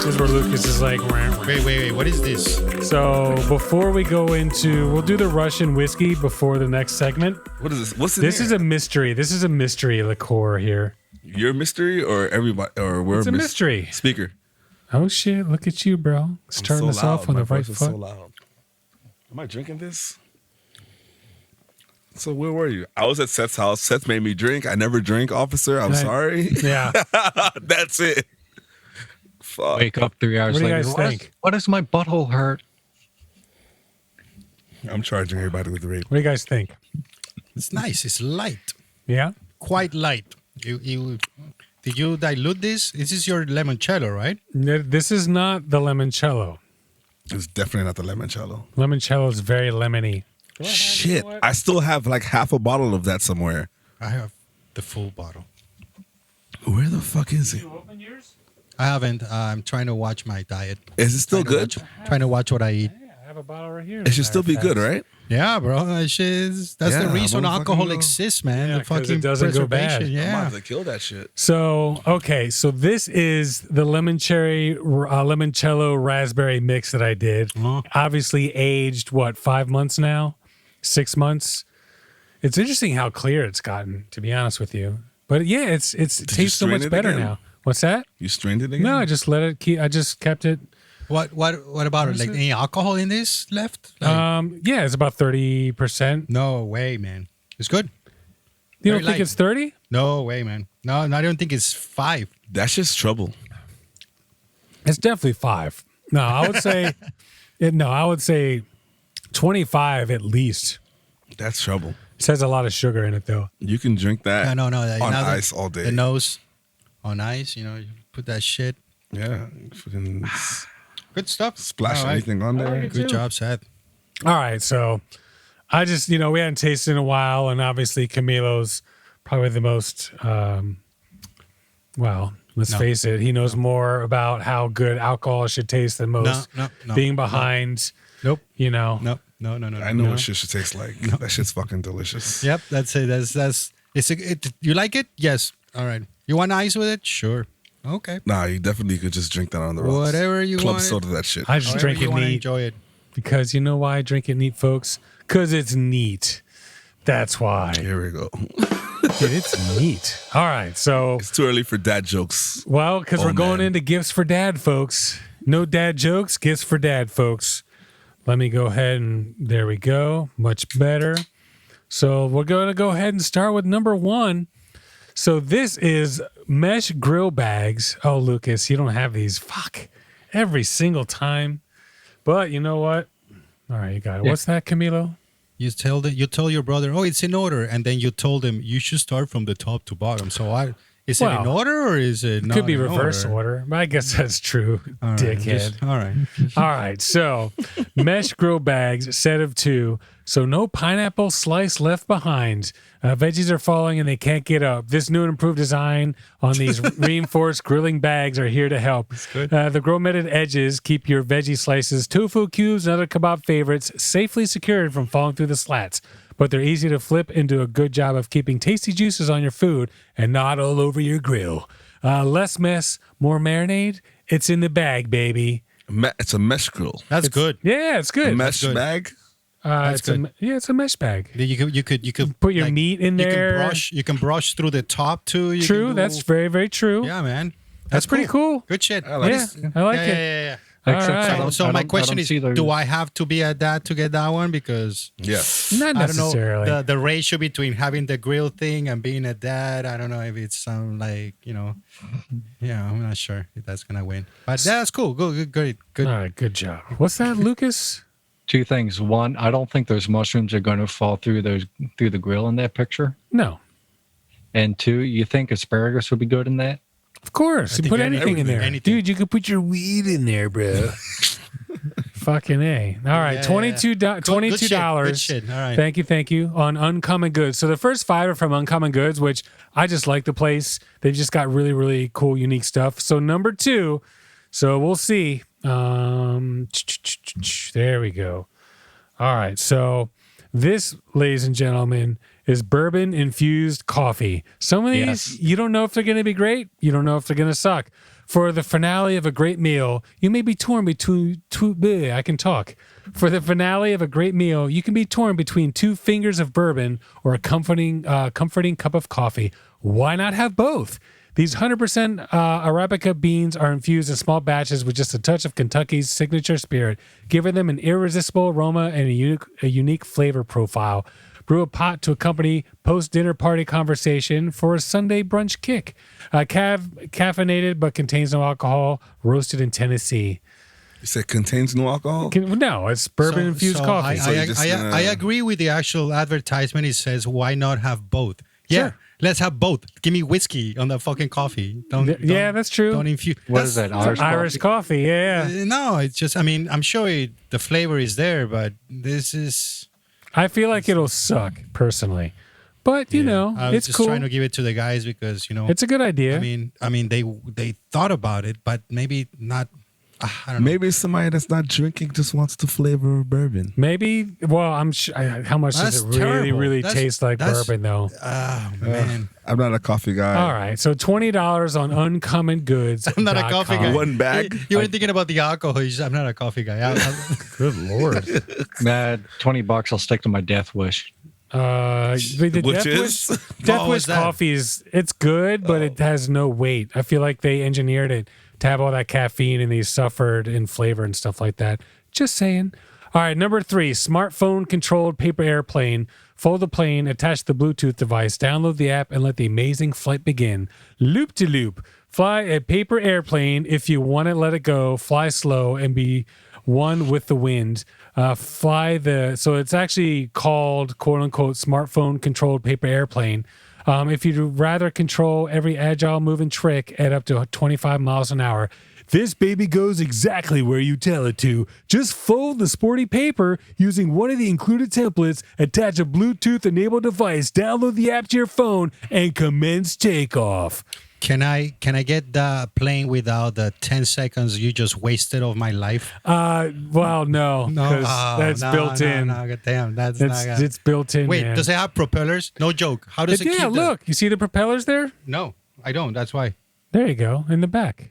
This is where Lucas is like, "Rah, rah." Wait. What is this? So before we go into, we'll do the Russian whiskey before the next segment. What is this? What's in This here? is a mystery. This is a mystery liqueur here. Your mystery or everybody or we're It's a mystery. Speaker. Oh shit! Look at you, bro. Starting us off on My the right voice is foot. so loud. Am I drinking this? So where were you? I was at Seth's house. Seth made me drink. I never drink, officer. I'm sorry. Yeah. That's it. Fuck. Wake up 3 hours What do you later. guys think? Why does my butthole hurt? I'm charging everybody with rape. What do you guys think? It's nice. It's light. Yeah. Quite light. You did you dilute this? This is your limoncello, right? This is not the limoncello. It's definitely not the limoncello. Limoncello is very lemony. Shit. I still have like half a bottle of that somewhere. I have the full bottle. Where the fuck is it? Open yours? I haven't. I'm trying to watch my diet. Is it still good? Trying to watch what I eat. Yeah, I have a bottle right here. It should still be good, right? Yeah, bro. That's the Yeah, reason motherfucking alcohol know. exists, man. Yeah, the 'cause it fucking doesn't go bad. preservation. I'm Yeah. about to kill that shit. So, okay. So this is the limoncello raspberry mix that I did. Uh-huh. Obviously aged, 5 months now? 6 months? It's interesting how clear it's gotten, to be honest with you. But yeah, it tastes so strain much it better again? now. What's that? You strained it again? No, I just let it keep. I just kept it. What about it? Like any alcohol in this left? Like, Yeah, it's about 30%. no way, man. It's good. You Very don't think light. it's 30? No way, man. No, I don't think it's 5. That's just trouble. It's definitely 5. No, I would say. I would say 25 at least. That's trouble. It has a lot of sugar in it, though. You can drink that No. on now ice all day. The nose on ice, you put that shit. Yeah. Fucking Good stuff. splash All right. anything on there. it. Good too. job, Seth. All right, so I just, we hadn't tasted in a while, and obviously Camilo's probably the most, let's face it, he knows more about how good alcohol should taste than most. No. Being behind, Nope. No. No. I know what shit should taste like. That shit's fucking delicious. Yep, that's it. That's you like it? Yes. All right. You want ice with it? Sure. Okay. Nah, you definitely could just drink that on the rocks. Whatever you Club want. soda that shit. I just However drink you it want to neat enjoy it. because you know why I drink it neat, folks? Because it's neat. That's why. Here we go. Dude, it's neat. All right, so... It's too early for dad jokes. Well, because Oh, we're going man. into gifts for dad, folks. No dad jokes, gifts for dad, folks. Let me go ahead and there we go. Much better. So we're going to go ahead and start with number 1. So this is mesh grill bags. Oh, Lucas, you don't have these. Fuck. Every single time. But you know what? All right, you got it. Yeah. What's that, Camilo? You tell your brother, oh, it's in order, and then you told him you should start from the top to bottom. So is it in Well, order or is it not Could be in reverse order. But I guess that's true, All right, dickhead. all right. All right, so mesh grill bags, set of 2. So no pineapple slice left behind. Veggies are falling and they can't get up. This new and improved design on these reinforced grilling bags are here to help. good. The grill-matted edges keep your veggie slices, tofu cubes, and other kebab favorites safely secured from falling through the slats. But they're easy to flip and do a good job of keeping tasty juices on your food and not all over your grill. Less mess, more marinade. It's in the bag, baby. It's a mesh grill. That's good. Yeah, it's good. A mesh good. bag? That's it's good. it's a mesh bag. You could Put your meat in there. You can brush through the top too. You True, can do- that's very, very true. Yeah, man. That's pretty cool. Good shit. I like Yeah, it. I like yeah, it. Yeah. Except right. I don't- So I my don't- I question don't is, see those. do I have to be at that to get that one? Because Yeah. Not I don't necessarily. know the ratio between having the grill thing and being a dad. I don't know if it's like yeah, I'm not sure if that's gonna win. But that's cool. Good. All right, good job. What's that, Lucas? 2 things. One, I don't think those mushrooms are going to fall through the grill in that picture. No, And 2, you think asparagus would be good in that? of course. You think put anything in there, anything. dude. You could put your weed in there, bro. Fucking A. All right, Yeah. $22. Good shit. All right. Thank you. On Uncommon Goods. So the first 5 are from Uncommon Goods, which I just like the place. They've just got really, really cool, unique stuff. So number 2. So we'll see. There we go. All right. So this, ladies and gentlemen, is bourbon infused coffee. Some of these, Yes. you don't know if they're going to be great. You don't know if they're going to suck. For the finale of a great meal, you may be torn between I can talk. For the finale of a great meal, you can be torn between 2 fingers of bourbon or a comforting cup of coffee. Why not have both? These 100% Arabica beans are infused in small batches with just a touch of Kentucky's signature spirit, giving them an irresistible aroma and a unique flavor profile. Brew a pot to accompany post-dinner party conversation for a Sunday brunch kick. Caffeinated but contains no alcohol, roasted in Tennessee. You said contains no alcohol? No, it's bourbon-infused coffee. I agree with the actual advertisement. It says, why not have both? Yeah. Sure. Let's have both. Give me whiskey on the fucking coffee. Yeah, that's true. Don't infuse. What is that? Irish coffee, yeah. No, it's just, I mean, I'm sure the flavor is there, but this is... I feel like it'll suck, personally. But, you know, I was it's just cool. trying to give it to the guys because, It's a good idea. I mean, they thought about it, but maybe not... I don't know. Maybe somebody that's not drinking just wants the flavor of bourbon. Maybe. Well, I'm sure. How much does it really taste like bourbon, though? Oh, man. I'm not a coffee guy. All right. So $20 on Uncommon Goods. I'm not a coffee guy. One bag? You were thinking about the alcohol. I'm not a coffee guy. Good Lord. Nah, $20. I'll stick to my death wish. The Death Wish coffee it's good, but it has no weight. I feel like they engineered it to have all that caffeine and they suffered in flavor and stuff like that. Just saying. All right, number 3, smartphone controlled paper airplane. Fold the plane, attach the Bluetooth device, download the app, and let the amazing flight begin. Loop to loop. Fly a paper airplane if you want to let it go. Fly slow and be one with the wind. So it's actually called quote unquote smartphone controlled paper airplane. If you'd rather control every agile moving trick at up to 25 miles an hour, this baby goes exactly where you tell it to. Just fold the sporty paper using one of the included templates, attach a Bluetooth-enabled device, download the app to your phone, and commence takeoff. Can I get the plane without the 10 seconds you just wasted of my life? Well, no, because that's built in. No, damn, it's built in. Wait, man. does it have propellers? No joke. How does it keep look. You see the propellers there? No, I don't. That's why. There you go, in the back.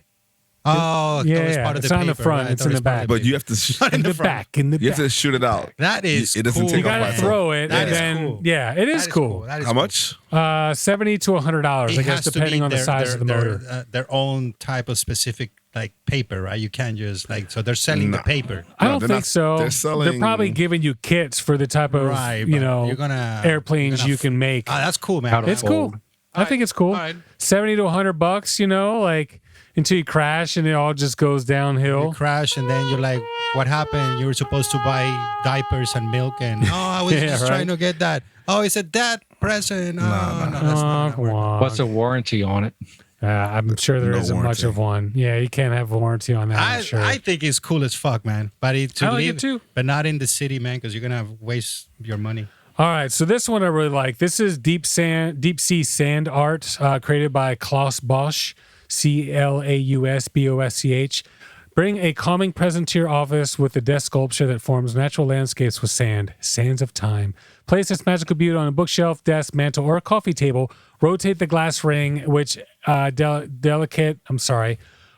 Oh, yeah, part of it's the on paper, the front. right? It's in the back. But you have to... in the back. You have to shoot it out. That is It doesn't cool. take You off by gotta itself. throw it, That and is then cool. yeah, it is cool. That is How cool. much? $70 to $100, I It guess, has to depending be on the size of the motor. Their own type of specific like paper, right? You can't just so they're selling the paper. I don't they're think not- so. they're selling- probably giving you kits for the type of Right, but you're gonna- airplanes you're gonna you can make. That's cool, man. It's cool. I think it's cool. All right. $70 to $100, like until you crash and it all just goes downhill. You crash and then you're like, what happened? You were supposed to buy diapers and milk and I was Yeah, just right. trying to get that. Oh, it's a dad present. No, that's not gonna work. What's the warranty on it? I'm sure there No isn't much warranty. of one. Yeah, you can't have a warranty on that. I'm sure. I think it's cool as fuck, man. But I like it too. But not in the city, man, because you're gonna waste your money. All right, so this one I really like. This is deep sea sand art created by Klaus Bosch, ClausBosch. Bring a calming presence to your office with a desk sculpture that forms natural landscapes with sands of time. Place this magical beauty on a bookshelf, desk, mantle, or a coffee table. Rotate the glass ring,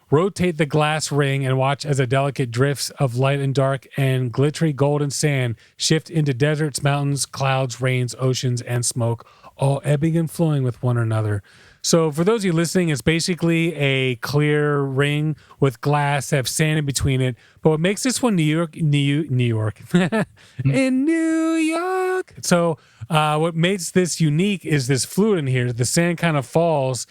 Rotate the glass ring and watch as a delicate drifts of light and dark and glittery golden sand shift into deserts, mountains, clouds, rains, oceans, and smoke, all ebbing and flowing with one another. So for those of you listening, it's basically a clear ring with glass that have sand in between it. But what makes this one New York, in New York. So what makes this unique is this fluid in here. The sand kind of falls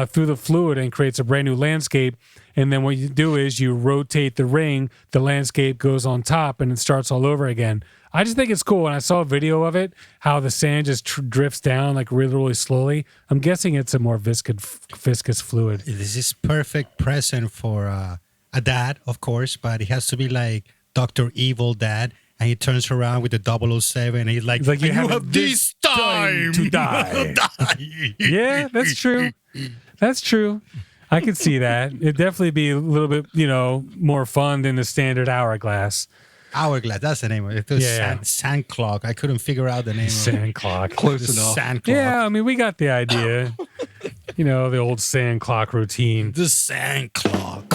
through the fluid and creates a brand new landscape. And then what you do is you rotate the ring, the landscape goes on top, and it starts all over again. I just think it's cool. When I saw a video of it, how the sand just drifts down like really, really slowly. I'm guessing it's a more viscous fluid. This is perfect present for a dad, of course, but it has to be like Dr. Evil dad. And he turns around with the 007 and he's like you have this time to die. Yeah, that's true. That's true. I could see that. It'd definitely be a little bit, more fun than the standard hourglass. Hourglass, that's the name of it. It was sand clock. I couldn't figure out the name of it. Sand clock. Close enough. Sand clock. Yeah, I mean, we got the idea. The old sand clock routine. The sand clock.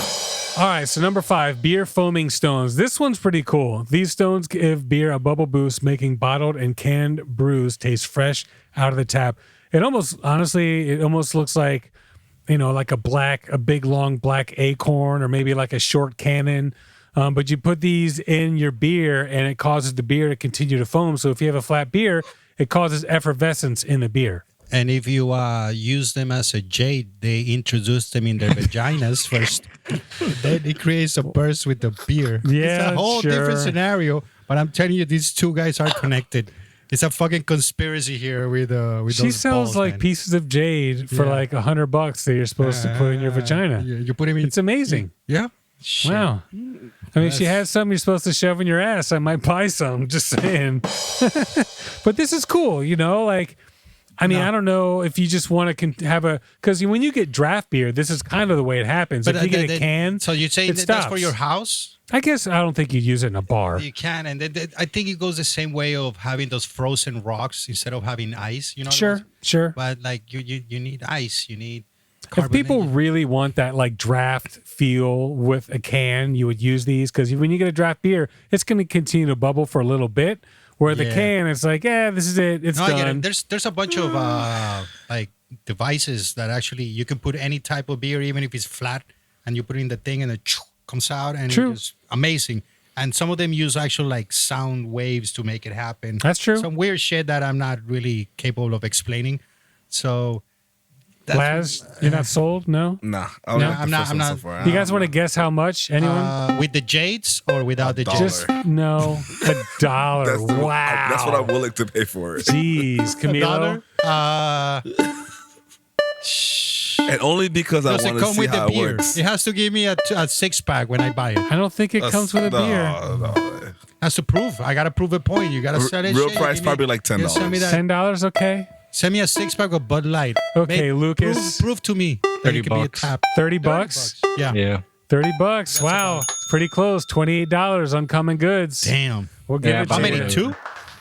All right, so number 5, beer foaming stones. This one's pretty cool. These stones give beer a bubble boost, making bottled and canned brews taste fresh out of the tap. It almost looks like, like a big long black acorn, or maybe like a short cannon. But you put these in your beer and it causes the beer to continue to foam. So if you have a flat beer, it causes effervescence in the beer. And if you use them as a jade, they introduce them in their vaginas first. Then it creates a burst with the beer. Yeah, it's a whole sure. different scenario. But I'm telling you, these two guys are connected. It's a fucking conspiracy here with She those sells balls, like man. pieces of jade for like $100 that you're supposed to put in your vagina. You put him in. It's amazing. Yeah. Shit. Wow. I mean, if she has something you're supposed to shove in your ass, I might buy some. Just saying. But this is cool, I don't know if you just want to have because when you get draft beer, this is kind of the way it happens. If you get a can, so you're saying that's for your house? I guess I don't think you'd use it in a bar. You can, and I think it goes the same way of having those frozen rocks instead of having ice. Sure. But like you need ice, you need. If people really want that like draft feel with a can, you would use these, because when you get a draft beer, it's going to continue to bubble for a little bit. Where the can, it's like, this is it. It's done. I get it. There's a bunch of like devices that actually you can put any type of beer, even if it's flat, and you put it in the thing and it comes out, and it's amazing. And some of them use actual like sound waves to make it happen. That's true. Some weird shit that I'm not really capable of explaining. So. Laz, you're not sold? No? Nah. I'm not. So far. You guys want to guess how much? Anyone? With the jades or without the $1. jades? No. $1. Wow. That's what I'm willing to pay for it. Jeez, Camilo. And only because I want to see how it works. It has to give me a 6-pack when I buy it. I don't think it comes with a beer. No. Has to prove. I got to prove a point. You got to sell it. Real price probably like $10. Send me that. $10, okay? Send me a 6-pack of Bud Light. Okay, Lucas. Prove to me that it can be a tap. $30? Yeah. $30. Wow. Pretty close. $28 on common goods. Damn. We'll give it to How many? you.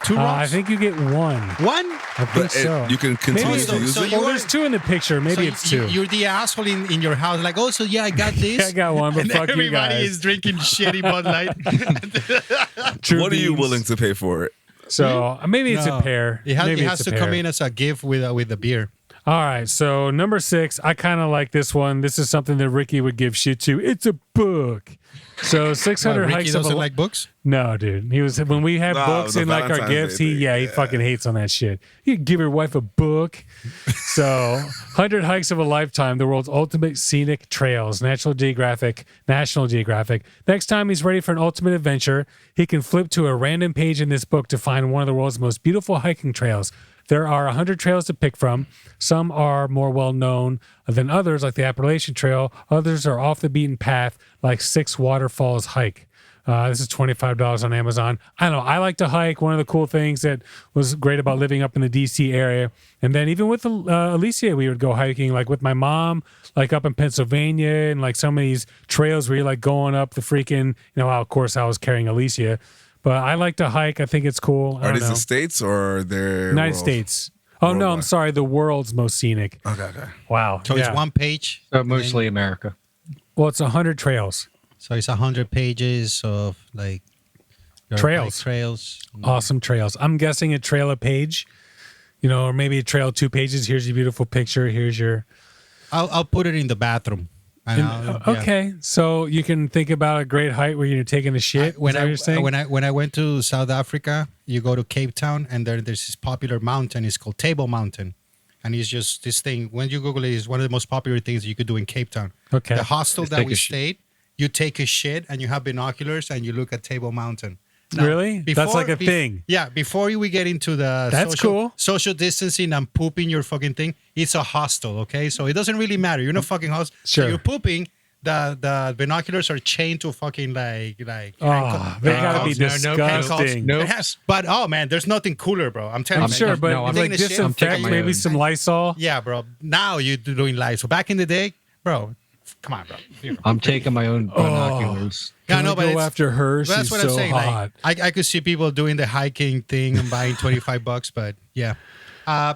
Two rocks? I think you get one. One? I think so. You can continue Maybe to use it. there's two in the picture. Maybe it's two. You're the asshole in your house. Like, I got this. I got one, but and fuck you everybody guys. is drinking shitty Bud Light. True What are you beans. willing to pay for it? So maybe it's a pair. It Maybe has it's to a pair. come in as a gift with the beer. All right. So number 6, I kind of like this one. This is something that Ricky would give shit to. It's a book. So 600 Ricky hikes doesn't of a like books? No, dude. He was when we had books the in like our Valentine's gifts. Day He fucking hates on that shit. You give your wife a book. So 100 hikes of a lifetime, the world's ultimate scenic trails. National Geographic. Next time he's ready for an ultimate adventure, he can flip to a random page in this book to find one of the world's most beautiful hiking trails. There are 100 trails to pick from. Some are more well-known than others, like the Appalachian Trail. Others are off the beaten path, like 6 Waterfalls Hike. This is $25 on Amazon. I don't know. I like to hike. One of the cool things that was great about living up in the D.C. area. And then even with Alicia, we would go hiking, like with my mom, like up in Pennsylvania, and like some of these trails where you're like going up the freaking, of course I was carrying Alicia. But I like to hike. I think it's cool. Are these the States or they're United States? Oh, no, I'm sorry. The world's most scenic. Okay. Wow. So it's one page? Mostly America. Well, it's 100 trails. So it's 100 pages of like trails. Awesome trails. I'm guessing a trail a page, or maybe a trail 2 pages. Here's your beautiful picture. Here's your... I'll put it in the bathroom. Okay, so you can think about a great height where you're taking a shit. When I went to South Africa, you go to Cape Town, and there's this popular mountain. It's called Table Mountain, and it's just this thing. When you Google it, it's one of the most popular things you could do in Cape Town. Okay, the hostel that we stayed, you take a shit and you have binoculars and you look at Table Mountain. Now, really? That's like a thing. Yeah, before we get into the social distancing and pooping your fucking thing, it's a hostel, okay? So it doesn't really matter. You're in a fucking hostel. Sure. So you're pooping, the binoculars are chained to fucking like they gotta be disgusting. Nope. But there's nothing cooler, bro. I'm telling you. I'm sure, but like disinfect, maybe some Lysol. Yeah, bro. Now you're doing Lysol. Back in the day, bro. Come on, bro. I'm taking my own binoculars. Yeah, no, but go after her. She's what so I'm saying. hot. Like, I could see people doing the hiking thing and buying $25, but yeah,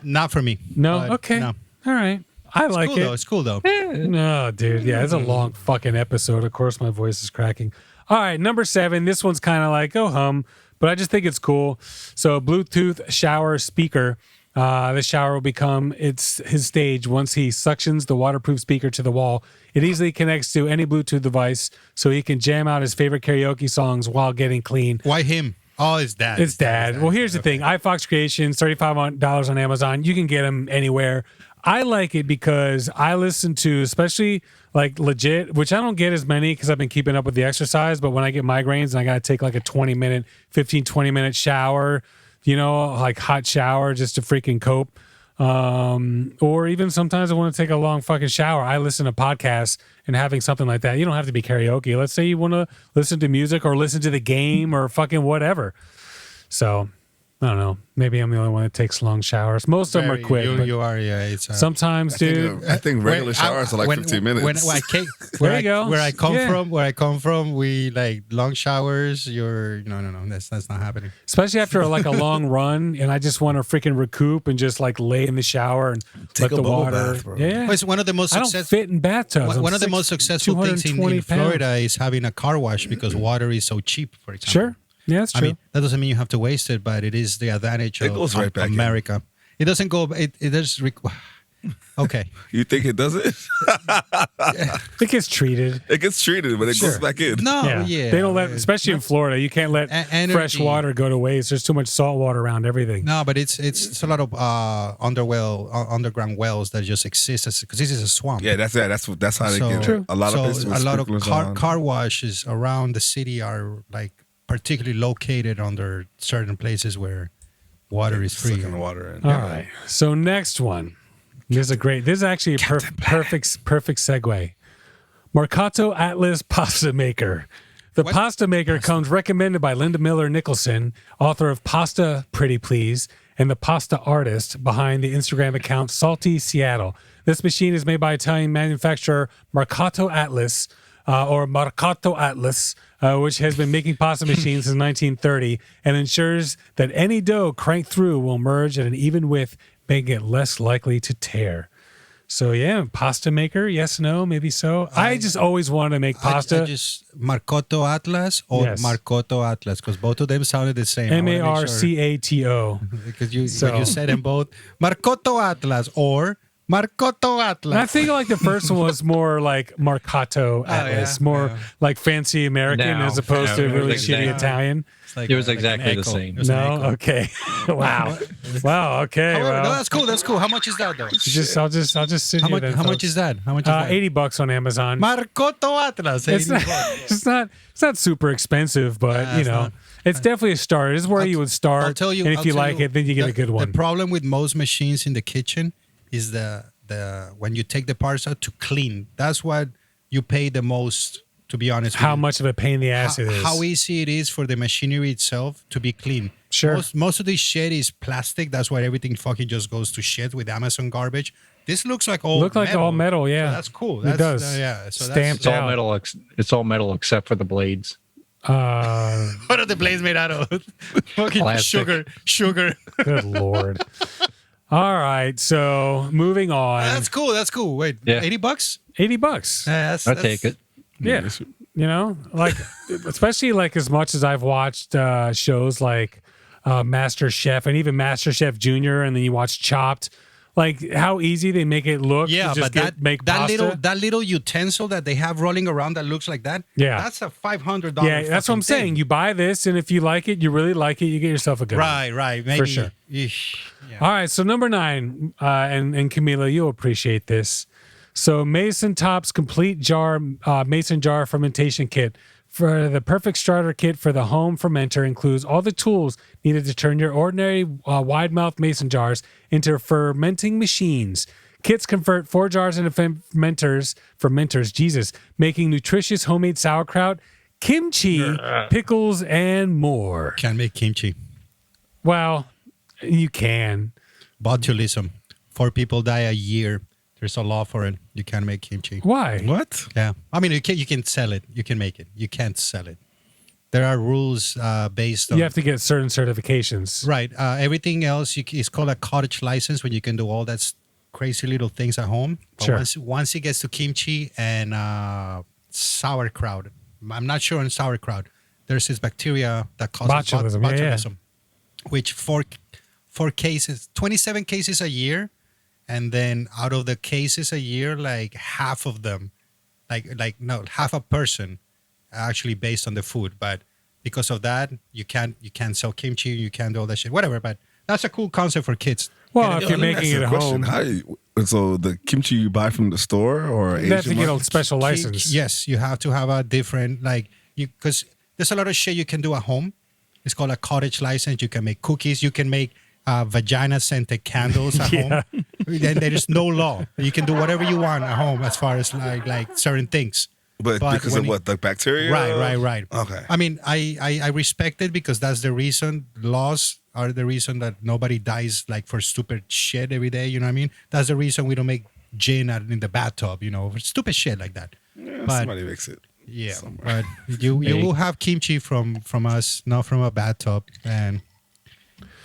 not for me. No, but okay, no. All right. I like cool it. though. It's cool though. No, dude. Yeah, it's a long fucking episode. Of course, my voice is cracking. All right, number 7. This one's kind of like, oh, hum, but I just think it's cool. So, Bluetooth shower speaker. The shower will become his stage once he suctions the waterproof speaker to the wall. It easily connects to any Bluetooth device, so he can jam out his favorite karaoke songs while getting clean. Why him? Oh, it's dad. It's dad. Well, here's the thing. iFox Creations, $35 on Amazon. You can get them anywhere. I like it because I listen to, especially like legit, which I don't get as many because I've been keeping up with the exercise, but when I get migraines and I got to take like a 20 minute shower, like hot shower just to freaking cope. Or even sometimes I want to take a long fucking shower. I listen to podcasts and having something like that. You don't have to be karaoke. Let's say you want to listen to music or listen to the game or fucking whatever. So I don't know. Maybe I'm the only one that takes long showers. Most of them are quick. You are, yeah. It's sometimes, dude. I think regular showers are like 15 minutes. There you go. Where I come from, we like long showers. No. That's not happening. Especially after like a long run, and I just want to freaking recoup and just like lay in the shower and Take let a the bubble water. bath, bro. Yeah, It's one of the most I don't fit in bathtubs. One of the most successful things in 220 Florida is having a car wash because water is so cheap. For example. Sure. Yeah, that's true. I mean, that doesn't mean you have to waste it, but it is the advantage It goes right of back in. America. It doesn't go. It does. Okay. You think it does it? It gets treated. It gets treated, but it goes back in. No, yeah. They don't let, especially in Florida, you can't let fresh water go to waste. There's too much salt water around everything. No, but it's a lot of underground wells that just exist because this is a swamp. Yeah, that's how they get it. A lot of places with a lot of sprinklers on. car washes around the city are like particularly located under certain places where water is free. Sucking the water in. All right. So next one. This is actually a perfect segue. Marcato Atlas Pasta Maker. The pasta maker comes recommended by Linda Miller Nicholson, author of Pasta Pretty Please, and the pasta artist behind the Instagram account Salty Seattle. This machine is made by Italian manufacturer Marcato Atlas, which has been making pasta machines since 1930 and ensures that any dough cranked through will merge at an even width, making it less likely to tear. So yeah, pasta maker, yes, no, maybe so. I just always wanted to make pasta. I just Marcato Atlas or Marcato Atlas because both of them sounded the same. Marcato. Because you said them both. Marcato Atlas or Marcato Atlas. I think like the first one was more like Marcato Atlas, like fancy American as opposed to really shitty Italian. Like it was exactly the same. No, okay. Wow. Okay. However, well, no, that's cool. How much is that though? I'll just sit here. How much is that? How much is that? $80 on Amazon. Marcato Atlas. It's not super expensive, but it's definitely a start. It's where you would start. I'll tell you, and if you like it, then you get a good one. The problem with most machines in the kitchen is the when you take the parts out to clean. That's what you pay the most. To be honest, how much of a pain in the ass it is. How easy it is for the machinery itself to be clean. Sure. Most of this shit is plastic. That's why everything fucking just goes to shit with Amazon garbage. This looks like all metal. Yeah, so that's cool. It does. So stamped it's all metal. It's all metal except for the blades. What are the blades made out of? Fucking plastic. Sugar. Good Lord. All right, so moving on. That's cool. Wait, $80? $80. I'll take it. Yeah, like especially like as much as I've watched shows like Master Chef and even Master Chef Junior, and then you watch Chopped, like how easy they make it look. Yeah, to just but make pasta. that little utensil that they have rolling around that looks like that. Yeah, that's a $500. Yeah, that's what I'm saying. You buy this, and if you like it, you really like it, you get yourself a good one. Right, maybe for sure. Yeah. All right, so number 9, and Camila, you'll appreciate this. So Mason Top's complete mason jar fermentation kit for the perfect starter kit for the home fermenter includes all the tools needed to turn your ordinary wide mouth mason jars into fermenting machines. Kits convert 4 jars into fermenters, making nutritious homemade sauerkraut, kimchi, pickles, and more. Can't make kimchi. Well, you can. Botulism. 4 people die a year. There's a law for it. You can't make kimchi. Why? What? Yeah. I mean, you can sell it. You can make it. You can't sell it. There are rules based on... You have to get certain certifications. Right. Everything else is called a cottage license when you can do all that crazy little things at home. But Sure. once it gets to kimchi and sauerkraut, I'm not sure on sauerkraut. There's this bacteria that causes Botulism, botulism, which four cases, 27 cases a year, and then out of the cases a year, like half of them, half a person, actually based on the food. But because of that, you can't sell kimchi, you can't do all that shit, whatever. But that's a cool concept for kids. Well, if you're making it at home, So the kimchi you buy from the store or you have to Asian get a market? special license. Yes, you have to have a different because there's a lot of shit you can do at home. It's called a cottage license. You can make cookies. You can make vagina scented candles at home. And there is no law. You can do whatever you want at home as far as like certain things. But because of what, the bacteria? Right. Okay. I mean, I respect it because that's the reason. Laws are the reason that nobody dies like for stupid shit every day. You know what I mean? That's the reason we don't make gin in the bathtub. For stupid shit like that. Yeah, But- somebody makes it. Yeah, somewhere. but you will have kimchi from us, not from a bathtub, and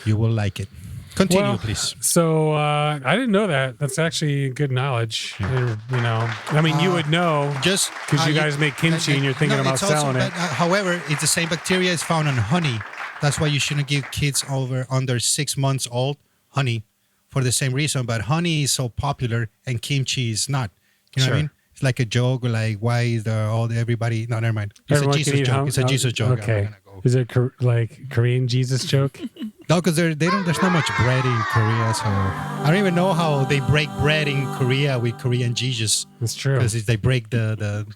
you will like it. Continue, Well, please. So I didn't know that. That's actually good knowledge. I mean, you would know Just because you guys make kimchi and you're thinking about it's also- selling it. but, however, it's the same bacteria is found on honey. That's why you shouldn't give kids under 6 months old honey for the same reason. But honey is so popular and kimchi is not. You know what I Sure. mean? It's like a joke, like why is everybody? No, never mind. It's Everyone a can Jesus eat joke. It's a Jesus joke. Okay. I'm gonna go. Is it like Korean Jesus joke? No, because they don't. There's not much bread in Korea, so I don't even know how they break bread in Korea with Korean Jesus. That's true. Because they break the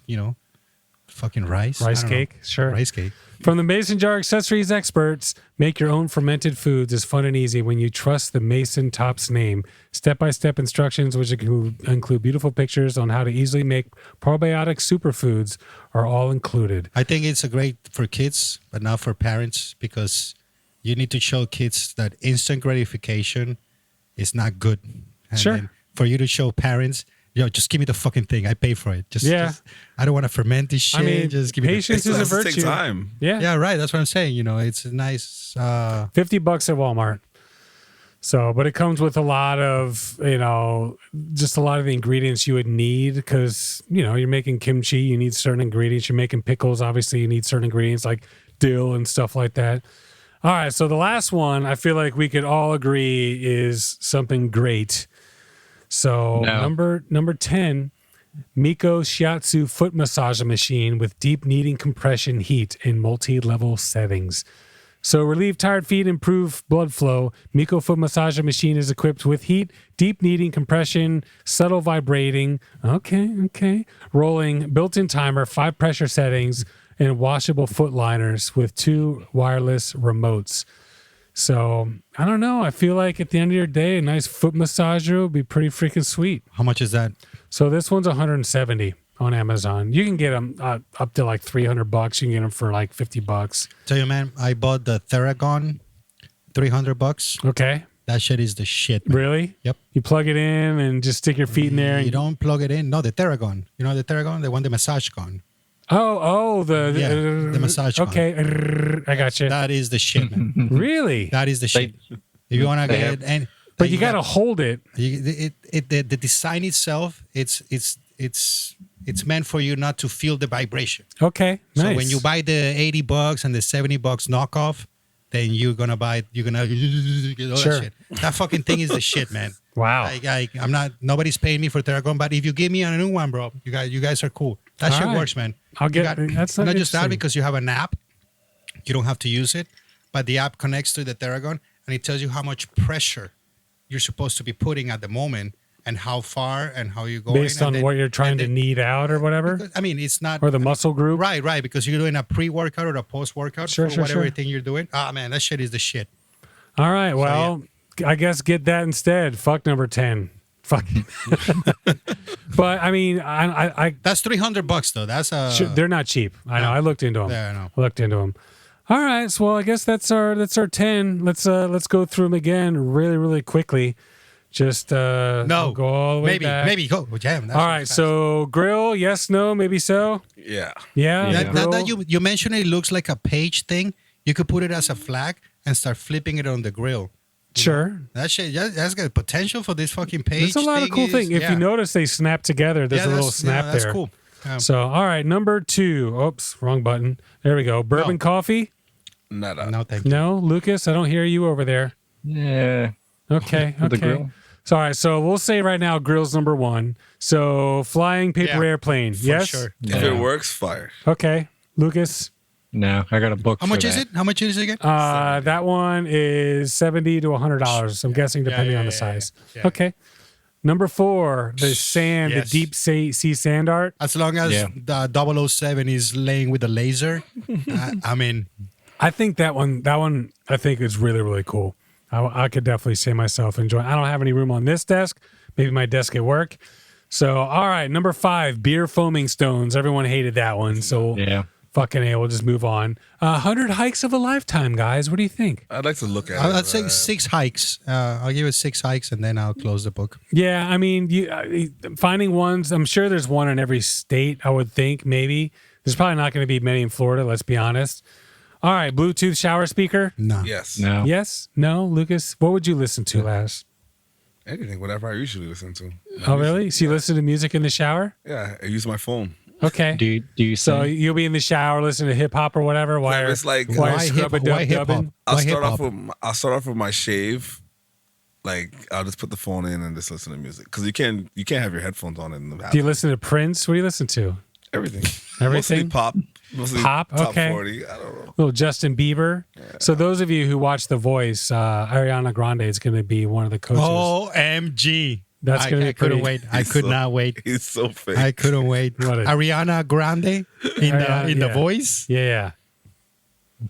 fucking rice. I Rice don't know. cake, sure. Rice cake. From the Mason Jar Accessories experts, make your own fermented foods is fun and easy when you trust the Mason Top's name. Step-by-step instructions, which include beautiful pictures on how to easily make probiotic superfoods, are all included. I think it's great for kids, but not for parents, because you need to show kids that instant gratification is not good. And Sure. then for you to show parents, just give me the fucking thing. I pay for it. Just I don't want to ferment this shit. I mean, just give me patience the is a It virtue. takes time. Yeah. Yeah, right. That's what I'm saying. It's a nice. $50 at Walmart. So, but it comes with a lot of, just a lot of the ingredients you would need because, you're making kimchi, you need certain ingredients. You're making pickles, obviously, you need certain ingredients like dill and stuff like that. All right. So the last one, I feel like we could all agree is something great. So number 10, Miko Shiatsu foot massager machine with deep kneading compression heat in multi-level settings. So relieve tired feet, improve blood flow. Miko foot massager machine is equipped with heat, deep kneading compression, subtle vibrating. Okay. Rolling, built-in timer, 5 pressure settings, and washable foot liners with 2 wireless remotes. So I don't know. I feel like at the end of your day, a nice foot massager would be pretty freaking sweet. How much is that? So this one's $170 on Amazon. You can get them up to like $300. You can get them for like $50. Tell you, man, I bought the Theragun, $300. Okay. That shit is the shit, man. Really? Yep. You plug it in and just stick your feet in there. You And, don't plug it in. No, the Theragun. You know the Theragun, the one, the massage gun. the massage gun. Okay, I got you. That is the shit, man. Really? That is the shit. If you want to get it, But you got to hold it. the design itself. It's meant for you not to feel the vibration. Okay, nice. So when you buy the $80 and the $70 knockoff, then you're gonna get all Sure. that shit. That fucking thing is the shit, man. Wow. I'm not. Nobody's paying me for Theragun, but if you give me a new one, bro, you guys are cool. That All shit right. works, man. I'll get. That's That's not just that interesting. because you have an app. You don't have to use it, but the app connects to the Theragun and it tells you how much pressure you're supposed to be putting at the moment and how far and how you go. Based on what you're trying to knead out or whatever, I mean, it's not or the muscle group. right, because you're doing a pre-workout or a post-workout Sure, for whatever sure. thing you're doing. Ah, man, that shit is the shit. All right. Well, I guess get that instead. Fuck number 10. Fuck. But I mean, I That's $300 though. That's they're not cheap. I know. I looked into them. Yeah, I know. I looked into them. All right. So, well, I guess that's our 10. Let's go through them again really, really quickly. Just no, we'll go all the way back. maybe go. Oh, damn, that's All really right. fast. So grill, yes, no, maybe so. Yeah. Yeah. that grill. you mentioned it looks like a page thing. You could put it as a flag and start flipping it on the grill. Sure. That shit, that's got potential for this fucking page. There's a lot of cool things. If you notice, they snap together. There's a little snap that's there. Cool. So, all right, number 2. Oops, wrong button. There we go. Bourbon coffee. No, thank you. No, Lucas, I don't hear you over there. Yeah. Okay. The grill. So, all right. So we'll say right now, grill's number 1. So flying paper airplane. Yes. Sure. If it works, fire. Okay, Lucas. No, I got a book. How much is it? How much is it again? That one is $70 to $100. I'm guessing depending on the size. Yeah. Okay. Number 4, the sand, the deep sea sand art. As long as the 007 is laying with a laser, I mean, I think that one I think is really, really cool. I could definitely say myself enjoy. I don't have any room on this desk. Maybe my desk at work. So, all right, number 5, beer foaming stones. Everyone hated that one. So, fucking A, we'll just move on. 100 hikes of a lifetime, guys. What do you think? I'd like to look at it. I'd say 6 hikes. I'll give it 6 hikes and then I'll close the book. Yeah, I mean, finding ones, I'm sure there's one in every state, I would think, maybe. There's probably not going to be many in Florida, let's be honest. All right, Bluetooth shower speaker? No. Yes. No. Yes? No? Lucas, what would you listen to last? Anything, whatever I usually listen to. Oh, really? So you listen to music in the shower? Yeah, I use my phone. Okay. Do you So sing? you'll be in the shower listening to hip hop or whatever? Why it's like why hip-hop? I'll Why start hip-hop? off with my shave. Like I'll just put the phone in and just listen to music because you can't have your headphones on in the house. Do you listen to Prince? What do you listen to? Everything. Everything? Mostly pop. Mostly Pop? top Okay. 40. I don't know. Little Justin Bieber. Yeah. So those of you who watch The Voice, Ariana Grande is going to be one of the coaches. OMG. That's going to be I couldn't pretty- wait. I could not wait. He's so fake. I couldn't wait. What a- Ariana Grande in the yeah. voice. Yeah.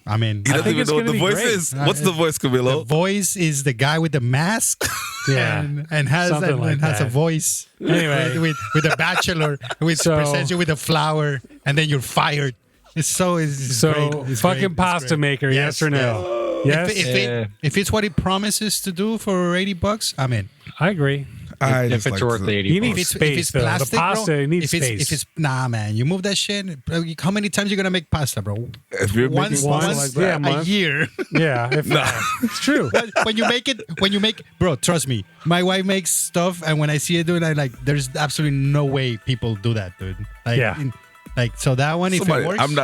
I mean, He doesn't think even it's know what gonna the be voice great. is. What's the voice, the Camilo? voice is the guy with the mask. Yeah. and has Something like has a that. voice. Anyway. with a bachelor who So- presents you with a flower and then you're fired. It's great. It's fucking great. It's pasta great. maker, yes or no? Yes? If it's what it promises to do for $80, I'm in. I agree. I If just it's like worth to- the 80 You need bucks. space, though. The pasta, it needs if space. If it's nah, man, you move that shit. How many times you gonna make pasta, bro? If you're making once, pasta like like that, that, month. A year. Yeah. It's true. when you make, bro, trust me. My wife makes stuff, and when I see it doing, I like. There's absolutely no way people do that, dude. Like, Yeah. So that one, if somebody, it works, I'm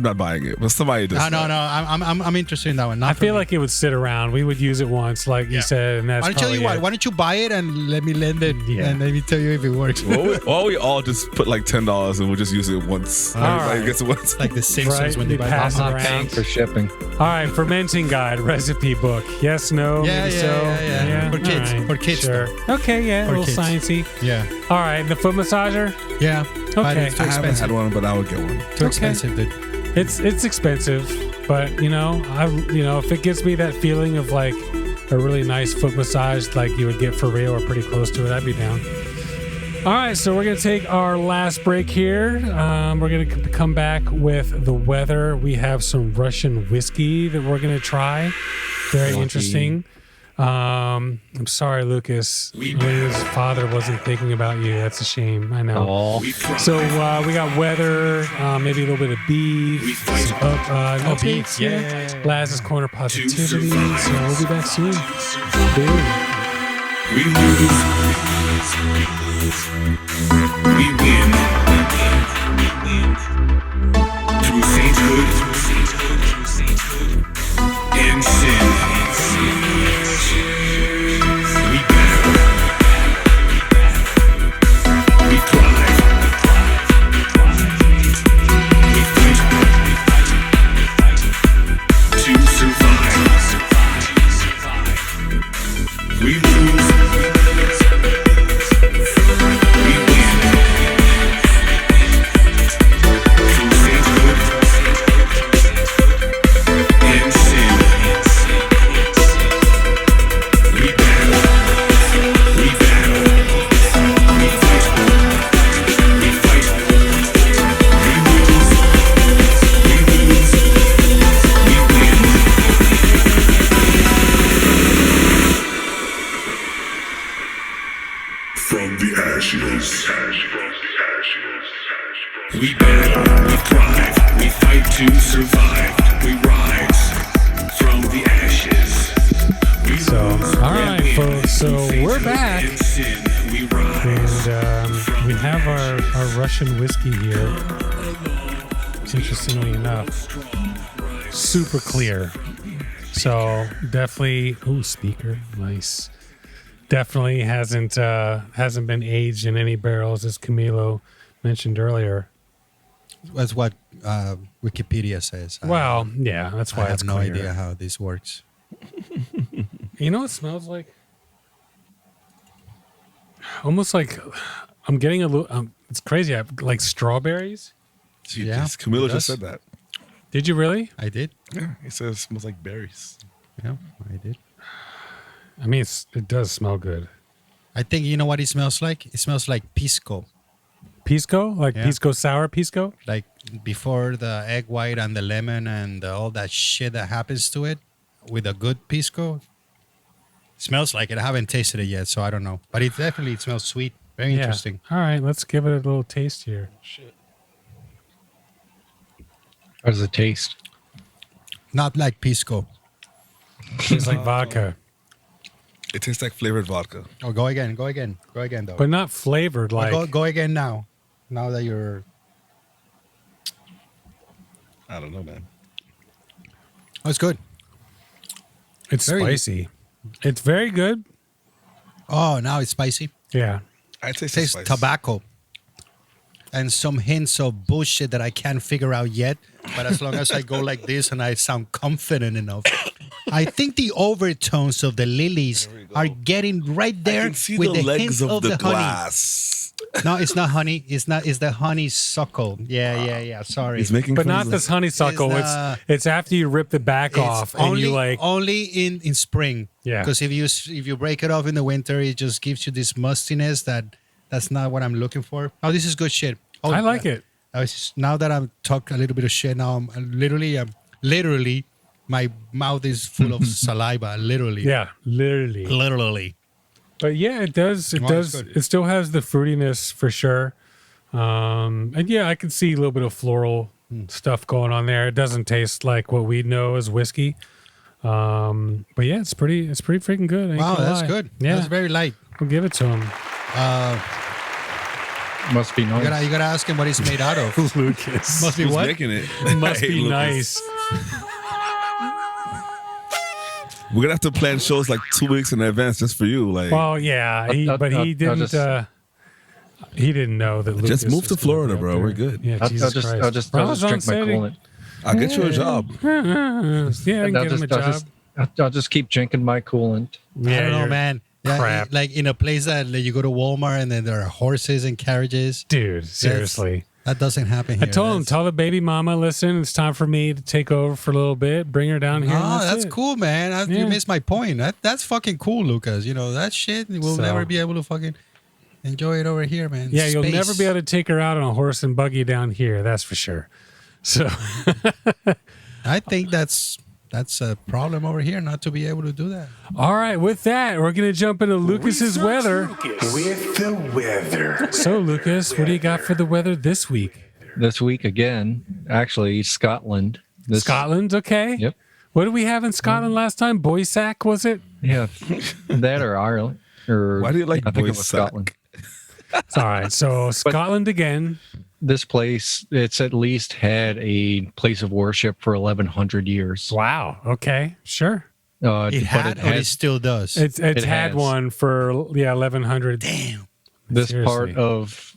not buying it, but somebody does. No. I'm interested in that one. Not I for feel me. like it would sit around. We would use it once, like you said, and that's Why don't you probably it. Why don't you buy it and let me lend it, Yeah. and let me tell you if it works. Why don't we all just put like $10 and we'll just use it once? Everybody right. gets it once. Like the Simpsons Right, when they they buy pass pasta. it I'm not around. paying for shipping. All right, fermenting guide, recipe book. Yes, no, Yeah, maybe yeah, so. yeah. For all kids, right, for kids, Sure. Okay, yeah, For a little kids. sciencey. Yeah, All right, the foot massager. yeah. But Okay. it's too I haven't expensive. had one, but I would get one. Too expensive, dude. It's expensive, but if it gives me that feeling of like a really nice foot massage, like you would get for real or pretty close to it, I'd be down. All right, so we're gonna take our last break here. We're gonna come back with the weather. We have some Russian whiskey that we're gonna try. Very interesting. I'm sorry, Lucas. His father wasn't thinking about you. That's a shame. I know. Oh, So we got weather, maybe a little bit of beef. No beef. pizza. Yeah. Laz's corner positivity. So we'll be back soon. Boom. We lose. We win. Through sainthood and sin. We battle. We thrive. We fight to survive. We lose. We win. Through sainthood and sin. We battle. We battle. We fight. We fight. We lose. We lose. We win. From the ashes. We battle, we thrive, we fight to survive, we rise from the ashes. We So, all right, folks. So we're back, and we have our Russian whiskey here. Interestingly enough, super clear. So definitely, speaker, nice. Definitely hasn't been aged in any barrels, as Camilo mentioned earlier. That's what Wikipedia says. Well, yeah, that's why I have it's no clear. idea how this works. You know what it smells like? Almost like I'm getting a little. It's crazy. Like strawberries. Yeah, Camilo it just does. said that. Did you really? I did. Yeah, he says it smells like berries. Yeah, I did. I mean, it does smell good. I think you know what it smells like? It smells like pisco. Pisco? Like Yeah. pisco sour pisco? Like before the egg white and the lemon and all that shit that happens to it with a good pisco. Smells like it. I haven't tasted it yet, so I don't know. But it definitely smells sweet. Very interesting. All right, let's give it a little taste here. How does it taste? Not like pisco. Tastes like vodka, It tastes like flavored vodka. Oh, go again though. but not flavored like. Go again now. Now that you're. I don't know, man. Oh, it's good. It's very- spicy. It's very good. Oh, now it's spicy. Yeah. I taste Tastes spice. tobacco. And some hints of bullshit that I can't figure out yet. But as long as I go like this and I sound confident enough, I think the overtones of the lilies are getting right I there can see with the the legs hints of the honey. glass. No, it's not honey. It's the honeysuckle. Yeah. Sorry. He's making But fun not of this honeysuckle. It's, It's after you rip the back off and only, you like. only in spring. Yeah. Because if you break it off in the winter, it just gives you this mustiness that's not what I'm looking for. Oh, this is good shit. Oh, I like it. Now that I'm talking a little bit of shit, now I'm literally, my mouth is full of saliva. Literally. Yeah, literally. Literally. But yeah, it does. It Oh, does. it's good. It still has the fruitiness for sure. And yeah, I can see a little bit of floral stuff going on there. It doesn't taste like what we know as whiskey. But yeah, it's pretty freaking good. I ain't Wow, gonna that's lie. good. Yeah, That's very light. we'll give it to him. Must be nice. You gotta ask him what it's made out of. Lucas. Must be Who's what? making it? Must Hey, be Lucas. nice. We're gonna have to plan shows like 2 weeks in advance just for you. Like, Well, yeah, I'll he didn't. He didn't know that. Lucas just move to was gonna Florida, be up bro. there. We're good. Yeah, I'll Jesus just Christ. drink my coolant. I'll get you a job. Yeah, I can get him a job. I'll just keep drinking my coolant. Yeah, I don't know, you're- man. Yeah, crap. like in a place that you go to Walmart and then there are horses and carriages. Dude, seriously. That doesn't happen here. I told him, tell the baby mama, listen, it's time for me to take over for a little bit. Bring her down here. Oh, and that's it. cool, man. Yeah. You missed my point. That's fucking cool, Lucas. You know, that shit, we'll So- never be able to fucking enjoy it over here, man. Yeah, you'll Space. never be able to take her out on a horse and buggy down here. That's for sure. So, I think that's a problem over here, not to be able to do that. all right, with that, we're going to jump into Lucas's weather. With the weather. So, Lucas, what do you got for the weather this week? This week again, actually, Scotland. Scotland, okay. Yep. What did we have in Scotland last time? Boysack, was it? Yeah, that or Ireland. Or Why do you like I think it was Boysack? Scotland. It's all right. So, Scotland again. This place, it's at least had a place of worship for 1,100 years. Wow. Okay. Sure. It but had or it still does. It's It had has. one for 1,100. Damn. This Seriously. part of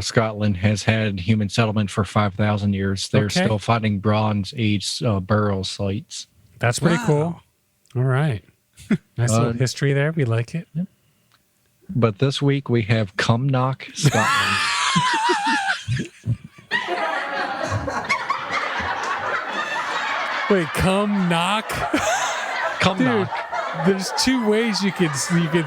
Scotland has had human settlement for 5,000 years. They're Okay. still finding Bronze Age burial sites. That's pretty Wow. cool. All right. Nice little history there. We like it. But this week we have Cumnock, Scotland. Wait, come knock? Dude, Cumnock. there's two ways you could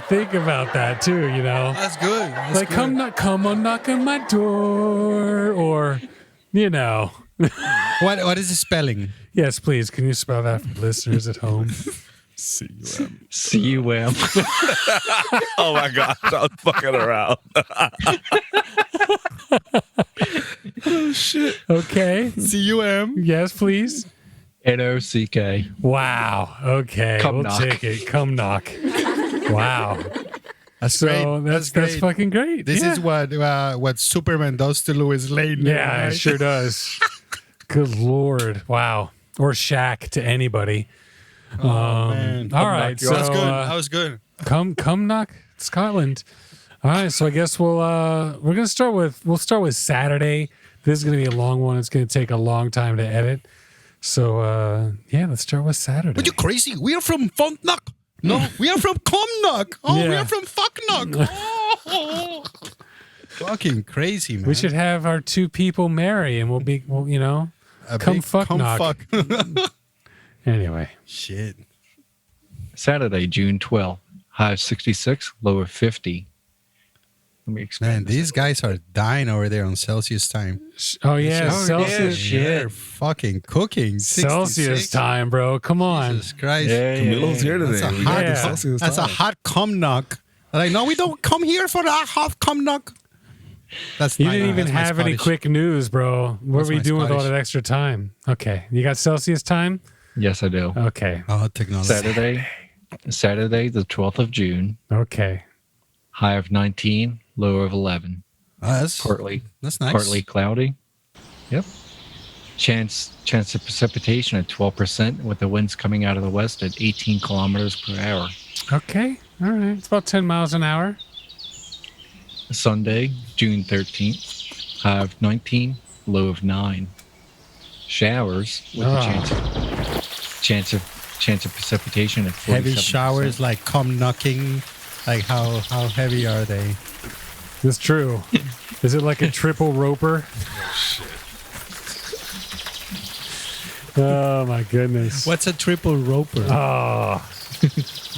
think about that too, you know? That's good. That's Like, good. come on, knock on my door. Or, you know. What is the spelling? Yes, please. Can you spell that for listeners at home? C-U-M. C-U-M. Oh my gosh, I was fucking around. Oh shit. Okay. C-U-M. Yes, please. N-O-C-K. Wow. Okay. Cumnock. We'll take it. Cumnock. Wow. That's So great. that's great. fucking great. This Yeah. is what Superman does to Lois Lane. Yeah, right? it sure does. Good Lord. Wow. Or Shaq to anybody. Man. All right. So That was good. That was good. Cumnock, Scotland. All right. So I guess we'll start with Saturday. This is gonna be a long one. It's gonna take a long time to edit. So yeah, let's start with Saturday. Are you crazy? We are from Fontnock. No, we are from Cumnock. Oh, we Yeah. are from Fucknock. Oh. Fucking crazy, man. We should have our two people marry, and we'll you know, A come big fuck knock. fuck. Anyway. Shit. Saturday, June 12th. High of 66, low of 50. Let me expand Man, this. these guys are dying over there on Celsius time. Oh yeah, Oh, Celsius. yeah, they're fucking cooking. Celsius 66. time, bro. Come on. Jesus Christ. Camilo's here today. That's a We hot, got the Yeah. Celsius that's a time. hot Cumnock. Like, no, we don't come here for that hot Cumnock. That's You my- didn't even that's my have any Scottish. quick news, bro. What That's were you my doing with all Scottish. that extra time? Okay. You got Celsius time? Yes, I do. Okay. Oh, technology. Saturday, the 12th of June. Okay. High of 19, low of 11. Oh, that's Partly nice. partly cloudy. Yep. Chance of precipitation at 12%, with the winds coming out of the west at 18 kilometers per hour. Okay. All right. It's about 10 miles an hour. Sunday, June 13th. High of 19, low of 9. Showers with a chance of precipitation at 47%. Heavy showers, like come knocking. Like how heavy are they? That's true. Is it like a triple roper? Oh my goodness. What's a triple roper? Oh,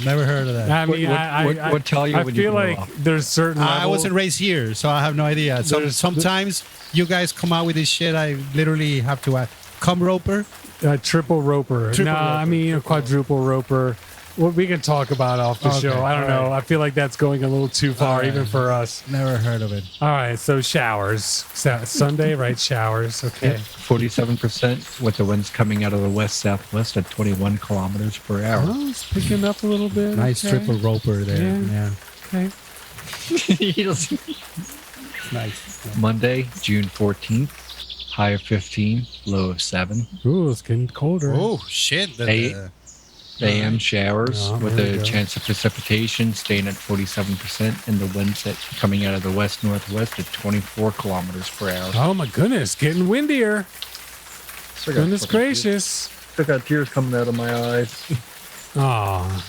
Never heard of that. I mean, what tell you I when you feel grow like up? there's certain I levels. wasn't raised here, so I have no idea. Sometimes you guys come out with this shit. I literally have to ask. Cum roper? Triple roper. Triple No, I roper. mean a quadruple roper. Well, we can talk about off the Okay, show. I don't all know. right. I feel like that's going a little too far, All right. even for us. Never heard of it. All right, so showers. Sunday, right? Showers. Okay. 47%, with the winds coming out of the west-southwest at 21 kilometers per hour. Oh, it's picking up a little bit. Nice okay. triple roper there. Yeah. Yeah. Okay. Nice. Monday, June 14th. High of 15, low of 7. Ooh, it's getting colder. Oh, shit. AM showers Oh, with there we a go. chance of precipitation staying at 47%, and the winds coming out of the west-northwest at 24 kilometers per hour. Oh my goodness, getting windier. Goodness gracious. I got tears coming out of my eyes. Oh,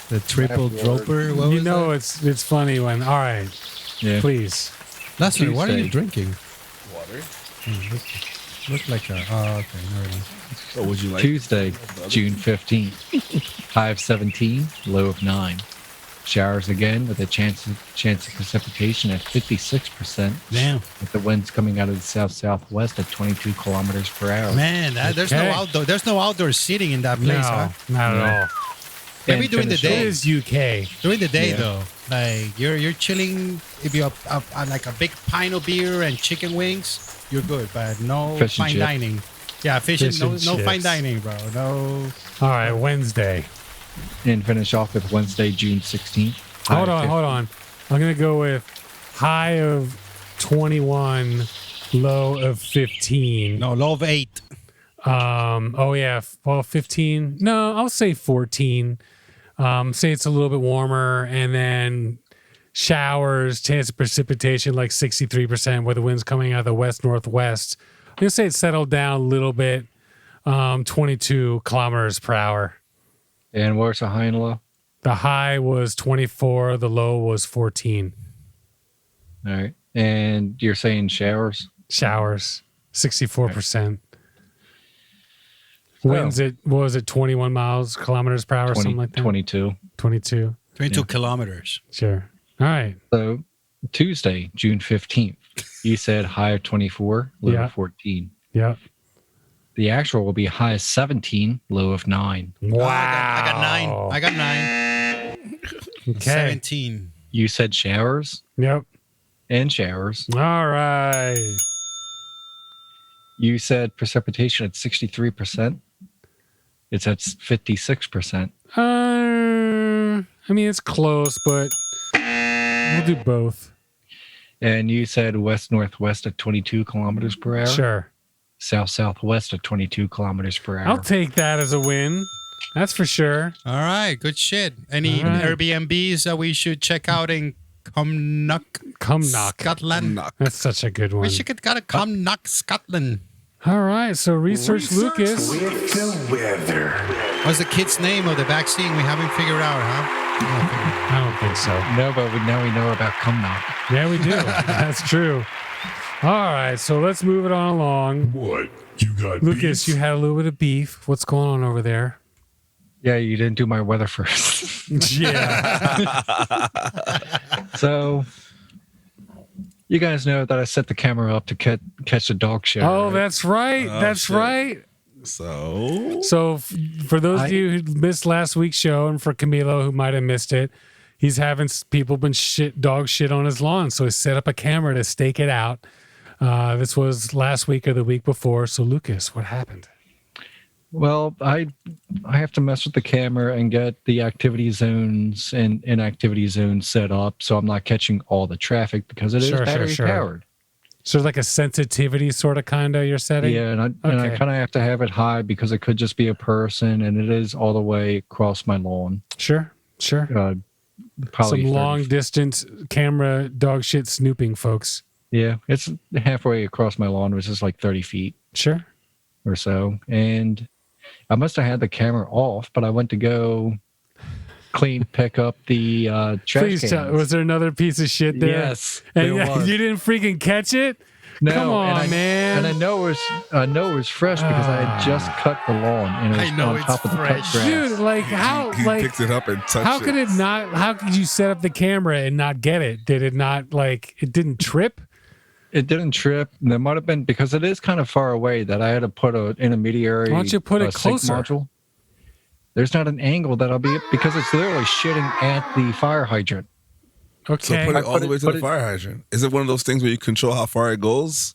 The triple roper. What you was know that? it's funny when. All right, Yeah. please. Lester, what are you Tuesday. drinking? Water. Look like a. Oh, okay. Never mind. What would you like? Tuesday, June 15th. High of 17, low of 9. Showers again with a chance of precipitation at 56%. Damn. With the winds coming out of the south-southwest at 22 kilometers per hour. Man, there's no Okay. outdoor. There's no outdoor seating in that place, No, huh? not at all. Maybe And during the finish It day. is UK. During the day, Yeah. though, like you're chilling. If you have like a big pint of beer and chicken wings, you're good. But no Fish and fine chip. dining. Yeah, Fish no and fine chips. dining, bro. No. All right, Wednesday. And finish off with Wednesday, June 16th. Hold on. I'm gonna go with high of 21, low of 15. No, low of 8. Oh yeah. Well, 15. No, I'll say 14. Say it's a little bit warmer, and then showers, chance of precipitation like 63%, where the wind's coming out of the west northwest. I'm gonna say it settled down a little bit. 22 kilometers per hour. And where's the high and low? The high was 24. The low was 14. All right. And you're saying showers? Showers, 64%. Winds at, what was it, 21 kilometers per hour, something like that? 22. 22. 22 kilometers. Sure. All right. So Tuesday, June 15th, you said high of 24, low Yeah. of 14. Yep. The actual will be high of 17, low of 9. Wow. I got 9. I got 9. Okay. 17. You said showers Yep. and showers. All right. You said precipitation at 63%. It's at 56%. I mean, it's close, but we'll do both. And you said west-northwest at 22 kilometers per hour? Sure. South-southwest at 22 kilometers per hour. I'll take that as a win. That's for sure. All right, good shit. Any Airbnbs that we should check out in Cumnock, Scotland? That's such a good one. We should go to Cumnock, Scotland. All right, so research Lucas. With the weather. What's the kid's name of the vaccine? We haven't figured out, huh? I don't think so. No, but now we know about Cumnock. Yeah, we do. That's true. All right, so let's move it on along. What? You got Lucas, beef? you had a little bit of beef. What's going on over there? Yeah, you didn't do my weather first. Yeah. So, you guys know that I set the camera up to catch the dog shit. Oh, right? That's right. That's shit. right. So For those of you who missed last week's show, and for Camilo who might have missed it, he's having people been dog shit on his lawn. So he set up a camera to stake it out. This was last week or the week before. So Lucas, what happened? Well, I have to mess with the camera and get the activity zones and inactivity zones set up so I'm not catching all the traffic because it is battery powered. So like a sensitivity sort of kind of you're setting? Yeah, and I kind of have to have it high because it could just be a person and it is all the way across my lawn. Sure. Probably Some long distance camera dog shit snooping, folks. Yeah, it's halfway across my lawn, which is like 30 feet. Sure. Or so. And I must have had the camera off, but I went to go pick up the trash Please cans. tell, was there another piece of shit there? Yes, And there was. you didn't freaking catch it? No, Come on, and man. And I know it was fresh because I had just cut the lawn and it was on top of the cut grass. Dude, like how he picked it up and touched it. how could it not, how could you set up the camera and not get it? Did it not, like, it didn't trip? It didn't trip. There might have been, because it is kind of far away, that I had to put an intermediary. Why don't you put it sync closer? module. There's not an angle that I'll be, because it's literally shitting at the fire hydrant. Okay. So put it all the way to put the it- fire hydrant. Is it one of those things where you control how far it goes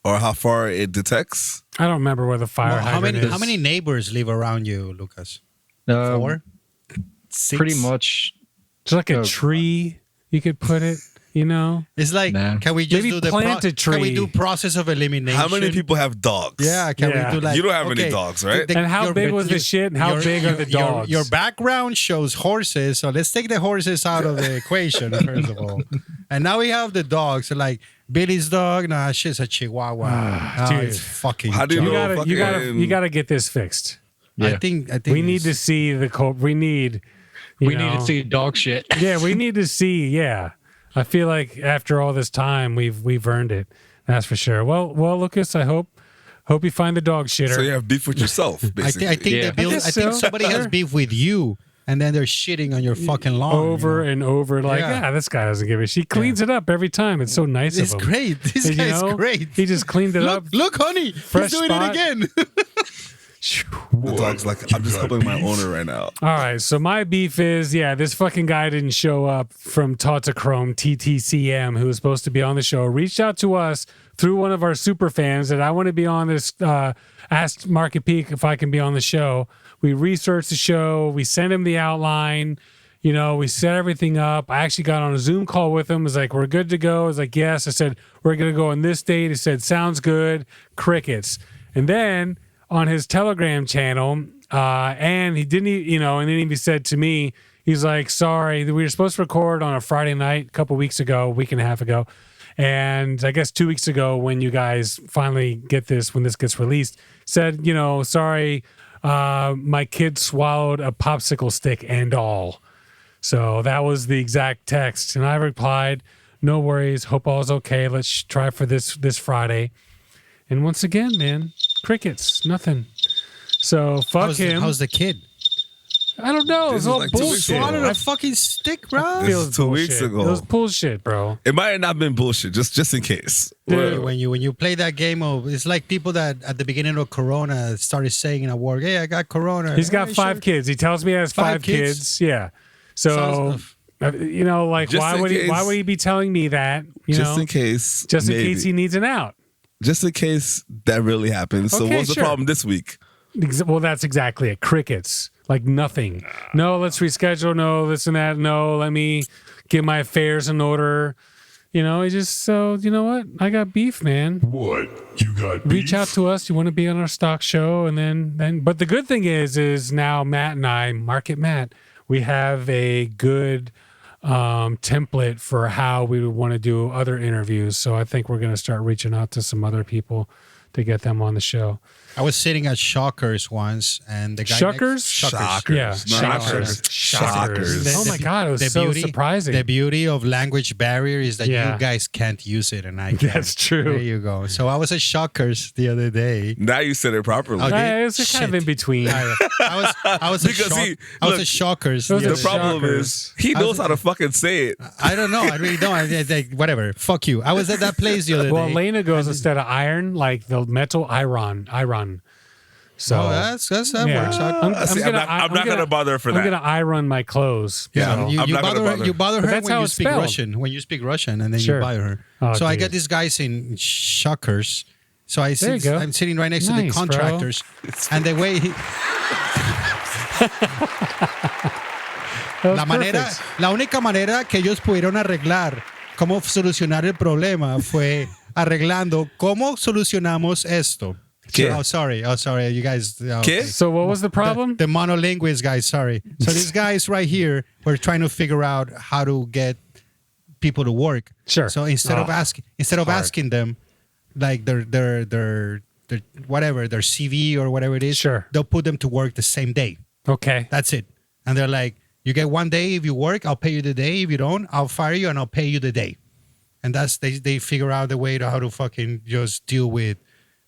or how far it detects? I don't remember where the fire hydrant is. How many neighbors live around you, Lucas? 4? 6? Pretty much. It's like a tree, you could put it, you know? It's like, Nah. can we just Maybe do the plant a tree. Can we do process of elimination? How many people have dogs? Yeah, can Yeah. we do like? You don't have any dogs, right? And how your- big was the your- shit and how big are the dogs? Your background shows horses, so let's take the horses out of the equation first of all. And now we have the dogs. So like Billy's dog, nah, shit's a Chihuahua. Dude. It's fucking. How do you you know? you gotta get this fixed. Yeah. I think We need to see the we need you We need know, to see dog shit. Yeah, we need to see. Yeah, I feel like after all this time, we've earned it. That's for sure. Well, Lucas, I hope you find the dog shitter. So you have beef with yourself, basically. I think Yeah. I think somebody has beef with you, and then they're shitting on your fucking lawn over you know? and over, like, Yeah. this guy doesn't give a shit. He cleans it up every time. It's so nice It's of him. great. This You guy's know? great. He just cleaned it up. Look, honey, Fresh he's doing spot. it again. The dog's like, I'm just helping my owner right now. All right, so my beef is, this fucking guy didn't show up from Tautochrome, TTCM, who was supposed to be on the show, reached out to us through one of our super fans that I want to be on this, asked MarketPeek if I can be on the show. We researched the show. We sent him the outline. We set everything up. I actually got on a Zoom call with him. It was like, we're good to go. I was like, yes. I said, we're going to go on this date. He said, sounds good. Crickets. And then on his Telegram channel, and he didn't, and then he said to me, he's like, sorry, we were supposed to record on a Friday night a couple weeks ago, a week and a half ago. And I guess 2 weeks ago, when you guys finally get this, when this gets released, said, sorry, my kid swallowed a popsicle stick and all. So that was the exact text. And I replied, no worries. Hope all's okay. Let's try for this Friday. And once again, man, crickets, nothing. So fuck him. How's the kid? I don't know. It was This is all like 2 weeks ago. bullshit. Swallowed a fucking stick, bro. This Feels is 2 weeks bullshit. ago. It was bullshit, bro. It might have not been bullshit, just in case. Dude. When you play that game of, it's like people that at the beginning of Corona started saying at work, "Hey, I got Corona." He's got Hey, 5 sure. kids. He tells me he has 5 kids. Yeah. So, like, Just why in would case- why would he be telling me that? Just in case. just in maybe. case he needs an out. Just in case that really happens. So Okay, what's the sure. problem this week? Well, that's exactly it. Crickets. Like nothing. No, let's reschedule. No, this and that. No, let me get my affairs in order. You know, you know what? I got beef, man. What? You got beef? Reach out to us. You want to be on our stock show. And then, but the good thing is now Matt and I, Market Matt, we have a good template for how we would want to do other interviews. So I think we're going to start reaching out to some other people to get them on the show. I was sitting at Shockers once, and the guy Shockers? Shockers. Yeah, Shockers. Oh my God, it was so surprising. The beauty of language barrier is that you guys can't use it, and I can. That's true. There you go. So I was at Shockers the other day. Now you said it properly. It's kind of in between. I was at Shockers. The problem is he knows how to fucking say it. I don't know. I really don't. Whatever. Fuck you. I was at that place the other day. Well, Lena goes instead of iron, like the metal iron. So that works out. I'm not gonna bother for that. I'm gonna iron my clothes. Yeah, so. you bother her that's when how you it's speak spelled. Russian. When you speak Russian, and then you bother her. Oh, so I dude. got these guys in Shockers. So I'm sitting right next to the Nice, contractors, and the way la única manera que ellos pudieron arreglar cómo solucionar el problema fue arreglando cómo solucionamos esto. ¿Qué? Oh, sorry. You guys. ¿Qué? So what was the problem? The monolinguist guys, sorry. So these guys right here were trying to figure out how to get people to work. Sure. So instead of asking them like their whatever, their CV or whatever it is, Sure. they'll put them to work the same day. Okay. That's it. And they're like, you get one day if you work, I'll pay you the day. If you don't, I'll fire you and I'll pay you the day. And that's they figure out the way to how to fucking just deal with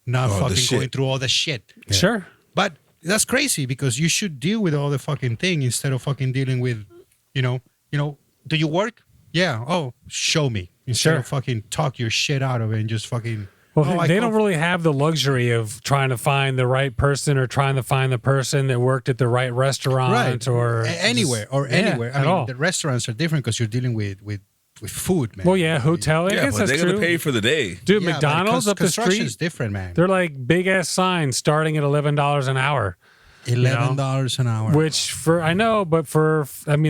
not fucking going through all the shit. Yeah. Sure. But that's crazy because you should deal with all the fucking thing instead of fucking dealing with, you know, do you work? Yeah. Oh, show me. Instead of fucking talk your shit out of it and just fucking. Well, they don't really have the luxury of trying to find the right person or trying to find the person that worked at the right restaurant or anywhere. I mean, all. the restaurants are different because you're dealing with food, man. Well, yeah, hotel. I Yeah, guess but that's they're true. gonna pay for the day. Dude, Yeah, McDonald's up the construction's street, different, man. they're like big ass signs starting at $11 an hour. $11 an hour. Which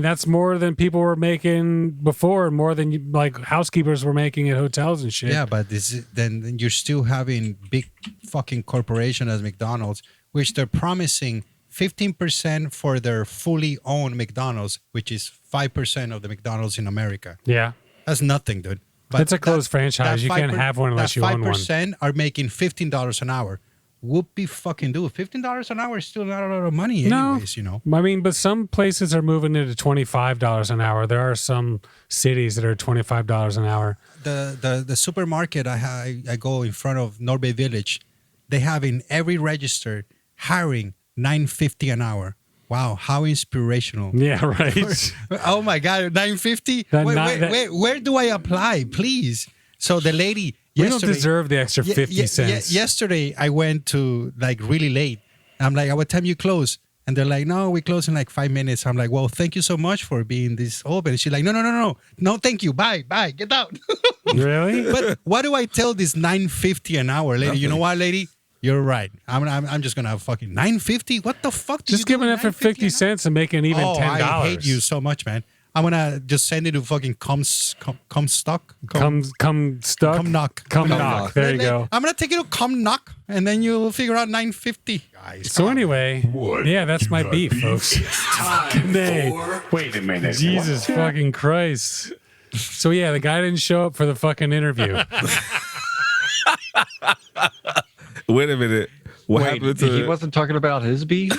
that's more than people were making before, more than like housekeepers were making at hotels and shit. Yeah, but then you're still having big fucking corporation as McDonald's, which they're promising 15% for their fully owned McDonald's, which is 5% of the McDonald's in America. Yeah. That's nothing, dude. But It's a closed franchise. You can't have one unless you own one. 5% are making $15 an hour. Whoopie fucking do. $15 an hour is still not a lot of money anyways, you know. I mean, but some places are moving into $25 an hour. There are some cities that are $25 an hour. The supermarket I go in front of Norbay Village, they have in every register hiring $9.50 an hour. Wow, how inspirational. Yeah, right. Oh my God, $9.50? Where do I apply, please? So the lady we don't deserve the extra 50 cents. Yesterday, I went to like really late. I'm like, at what time you close? And they're like, no, we close in like 5 minutes. I'm like, well, thank you so much for being this open. And she's like, no, thank you. Bye, get out. Really? But what do I tell this $9.50 an hour lady? You know what, lady? You're right. I'm just gonna have fucking $9.50. What the fuck? Just giving it for 50 cents and making even $10. I hate you so much, man. I'm gonna just send it to fucking Cumnock. Cumnock. There you go. I'm gonna take it to Cumnock, and then you'll figure out $9.50. Guys. So anyway, that's my beef, folks. Wait a minute. Jesus fucking Christ. So yeah, the guy didn't show up for the fucking interview. Wait a minute. What happened to he wasn't talking about his beef?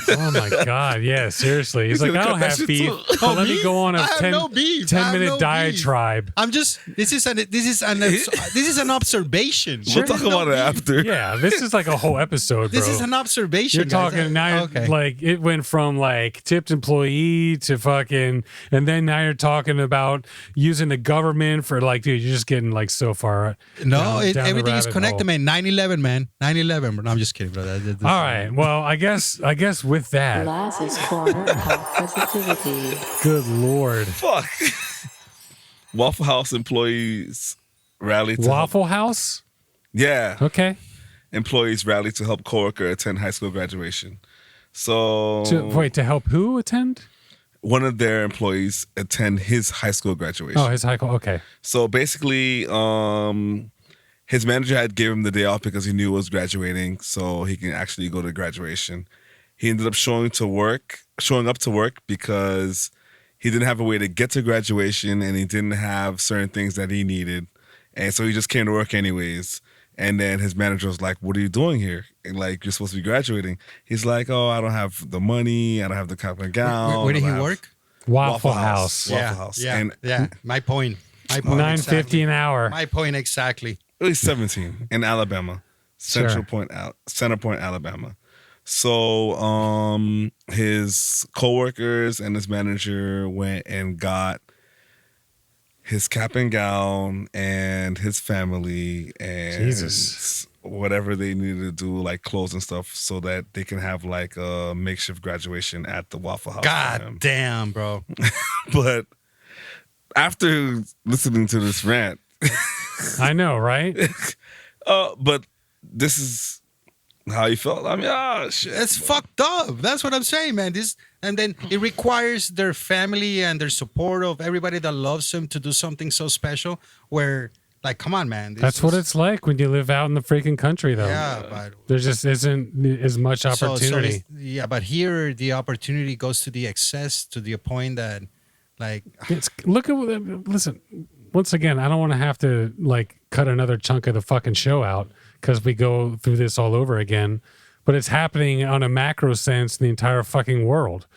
Oh my God, yeah, seriously. He's like, I don't have beef. But let me go on a 10-minute diatribe. I'm just this is an observation. We'll talk about it after. Yeah, this is like a whole episode, bro. This is an observation. You're talking now. Okay. Like it went from like tipped employee to fucking, and then now you're talking about using the government for like, dude, you're just getting like so far. No, down everything is the rabbit connected, hole. man. 9/11, man. 9/11. No, I'm just kidding, bro. All right. Well, I guess with that. Laz's Corner of Positivity. Good Lord. Fuck. Waffle House employees rallied to Waffle House? Yeah. Okay. employees rallied to help coworker attend high school graduation. So to help who attend? One of their employees attend his high school graduation. Oh, his high school. Okay. So basically, his manager had given him the day off because he knew he was graduating, so he can actually go to graduation. He ended up showing up to work because he didn't have a way to get to graduation, and he didn't have certain things that he needed, and so he just came to work anyways. And then his manager was like, "What are you doing here? Like, you're supposed to be graduating." He's like, "Oh, I don't have the money. I don't have the cap and gown." Where did he work? Waffle House. Waffle House. Yeah, And yeah. My point. $9.50 an hour. My point exactly. At least 17 in Alabama, Center Point, Alabama. So his coworkers and his manager went and got his cap and gown and his family and Jesus. whatever they needed to do, like clothes and stuff, so that they can have like a makeshift graduation at the Waffle House. God damn, bro. But after listening to this rant, I know, right? but this is how you felt. I mean, oh shit, It's fucked up. That's what I'm saying, man. And then it requires their family and their support of everybody that loves them to do something so special. Where, like, come on, man. That's what it's like when you live out in the freaking country, though. Yeah, but There just isn't as much opportunity. But here the opportunity goes to the excess, to the point that, like, Listen, once again, I don't want to have to like cut another chunk of the fucking show out because we go through this all over again. But it's happening on a macro sense in the entire fucking world.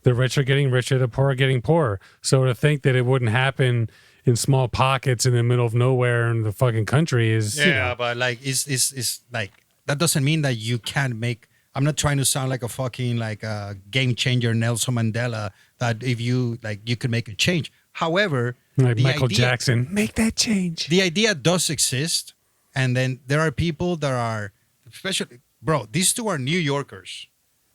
The rich are getting richer, the poor are getting poorer. So to think that it wouldn't happen in small pockets in the middle of nowhere in the fucking country is but like it's like that doesn't mean that you can't make. I'm not trying to sound like a fucking like a game changer Nelson Mandela that if you like you could make a change. However, like the Michael idea- Jackson, make that change. The idea does exist, and then there are people that are, especially, bro. These two are New Yorkers,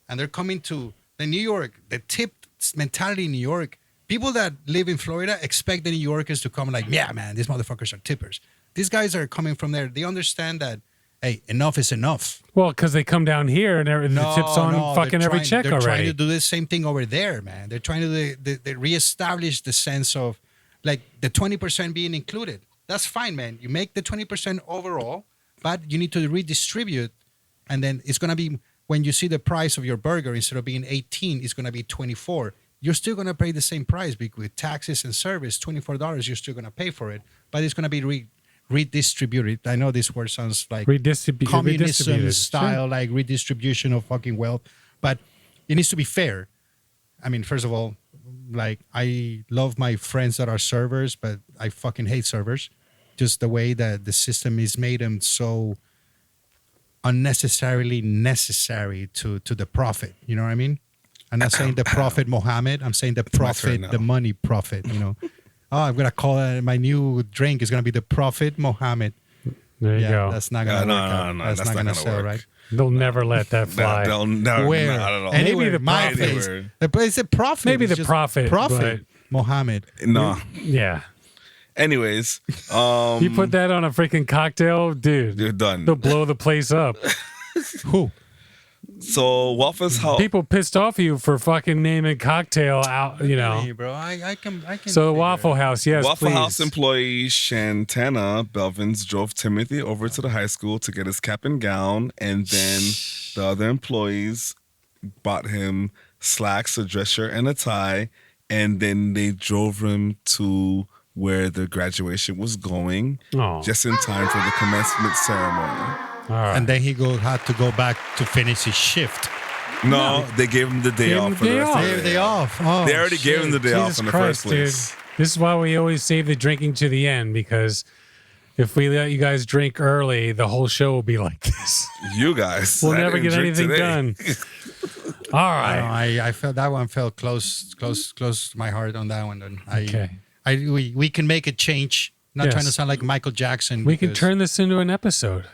and they're coming to the New York. The tip mentality in New York. People that live in Florida expect the New Yorkers to come like, yeah, man, these motherfuckers are tippers. These guys are coming from there. They understand that, hey, enough is enough. Well, because they come down here and the tips on fucking every check they're already. They're trying to do the same thing over there, man. They're trying to they reestablish the sense of like the 20% being included. That's fine, man. You make the 20% overall, but you need to redistribute. And then it's going to be, when you see the price of your burger, instead of being 18, it's going to be 24. You're still going to pay the same price with taxes and service, $24, you're still going to pay for it. But it's going to be redistributed. I know this word sounds like communism style, like redistribution of fucking wealth, but it needs to be fair. I mean, first of all, like, I love my friends that are servers, but I fucking hate servers. Just the way that the system is made them so unnecessarily necessary to the profit. You know what I mean? I'm not saying the Prophet Muhammad. I'm saying the Prophet, the money prophet, you know. Oh, I'm going to call it, my new drink is going to be the Prophet Muhammad. There you go. That's not going to work out. No, that's not going to sell, work. right? They'll never let that fly. Where? Not at all. Anywhere. Maybe the My Prophet. face. It's a prophet. Maybe It's the just Prophet, Prophet Muhammad. No. Yeah. Anyways, You put that on a freaking cocktail, dude. you're done. They'll blow the place up. Who? So Waffle's House. People pissed off you for fucking naming cocktail out, you know. Hey, bro, I can. So Waffle House, yes, Waffle please. House employee Shantana Belvins drove Timothy over to the high school to get his cap and gown, and then the other employees bought him slacks, a dress shirt, and a tie, and then they drove him to where the graduation was going, Oh. just in time for the commencement ceremony. All right. And then he had to go back to finish his shift. No, they gave him the day Gave him off the for the day rest off. of They the have day. day off. Oh, They already gave him the day off Jesus in the Christ, first place. dude. This is why we always save the drinking to the end, because if we let you guys drink early, the whole show will be like this. You guys, We'll I never didn't get drink anything today. done. All right. I felt that one felt close to my heart on that one. And Okay. we can make a change. Not Yes. trying to sound like Michael Jackson. We can because- turn this into an episode,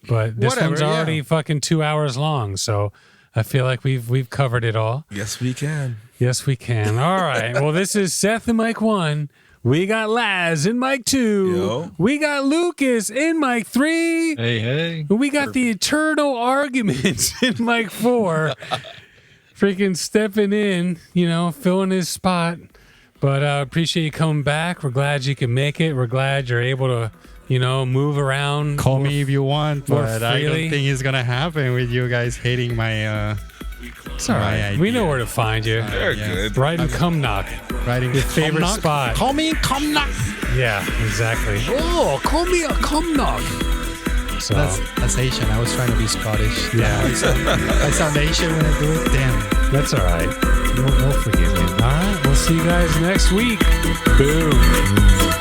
but this Whatever, one's yeah. already fucking 2 hours long. So I feel like we've covered it all. Yes, we can. Yes, we can. All right. Well, this is Seth and Mike 1 We got Laz in mic 2. Yo. We got Lucas in mic 3. Hey. We got the eternal arguments in mic 4. Freaking stepping in, filling his spot. But appreciate you coming back. We're glad you can make it. We're glad you're able to, move around. Call me if you want, more but I don't freely. think it's gonna happen with you guys hating my. It's all right. We know where to find you. Very good. Right in Cumnock. Writing Your favorite Cumnock? spot. Call me Cumnock. Yeah, exactly. Oh, call me a Cumnock. So That's Asian. I was trying to be Scottish. Yeah. I sound Asian when I do it. Damn. that's all right. We'll forgive you. All right. We'll see you guys next week. Boom.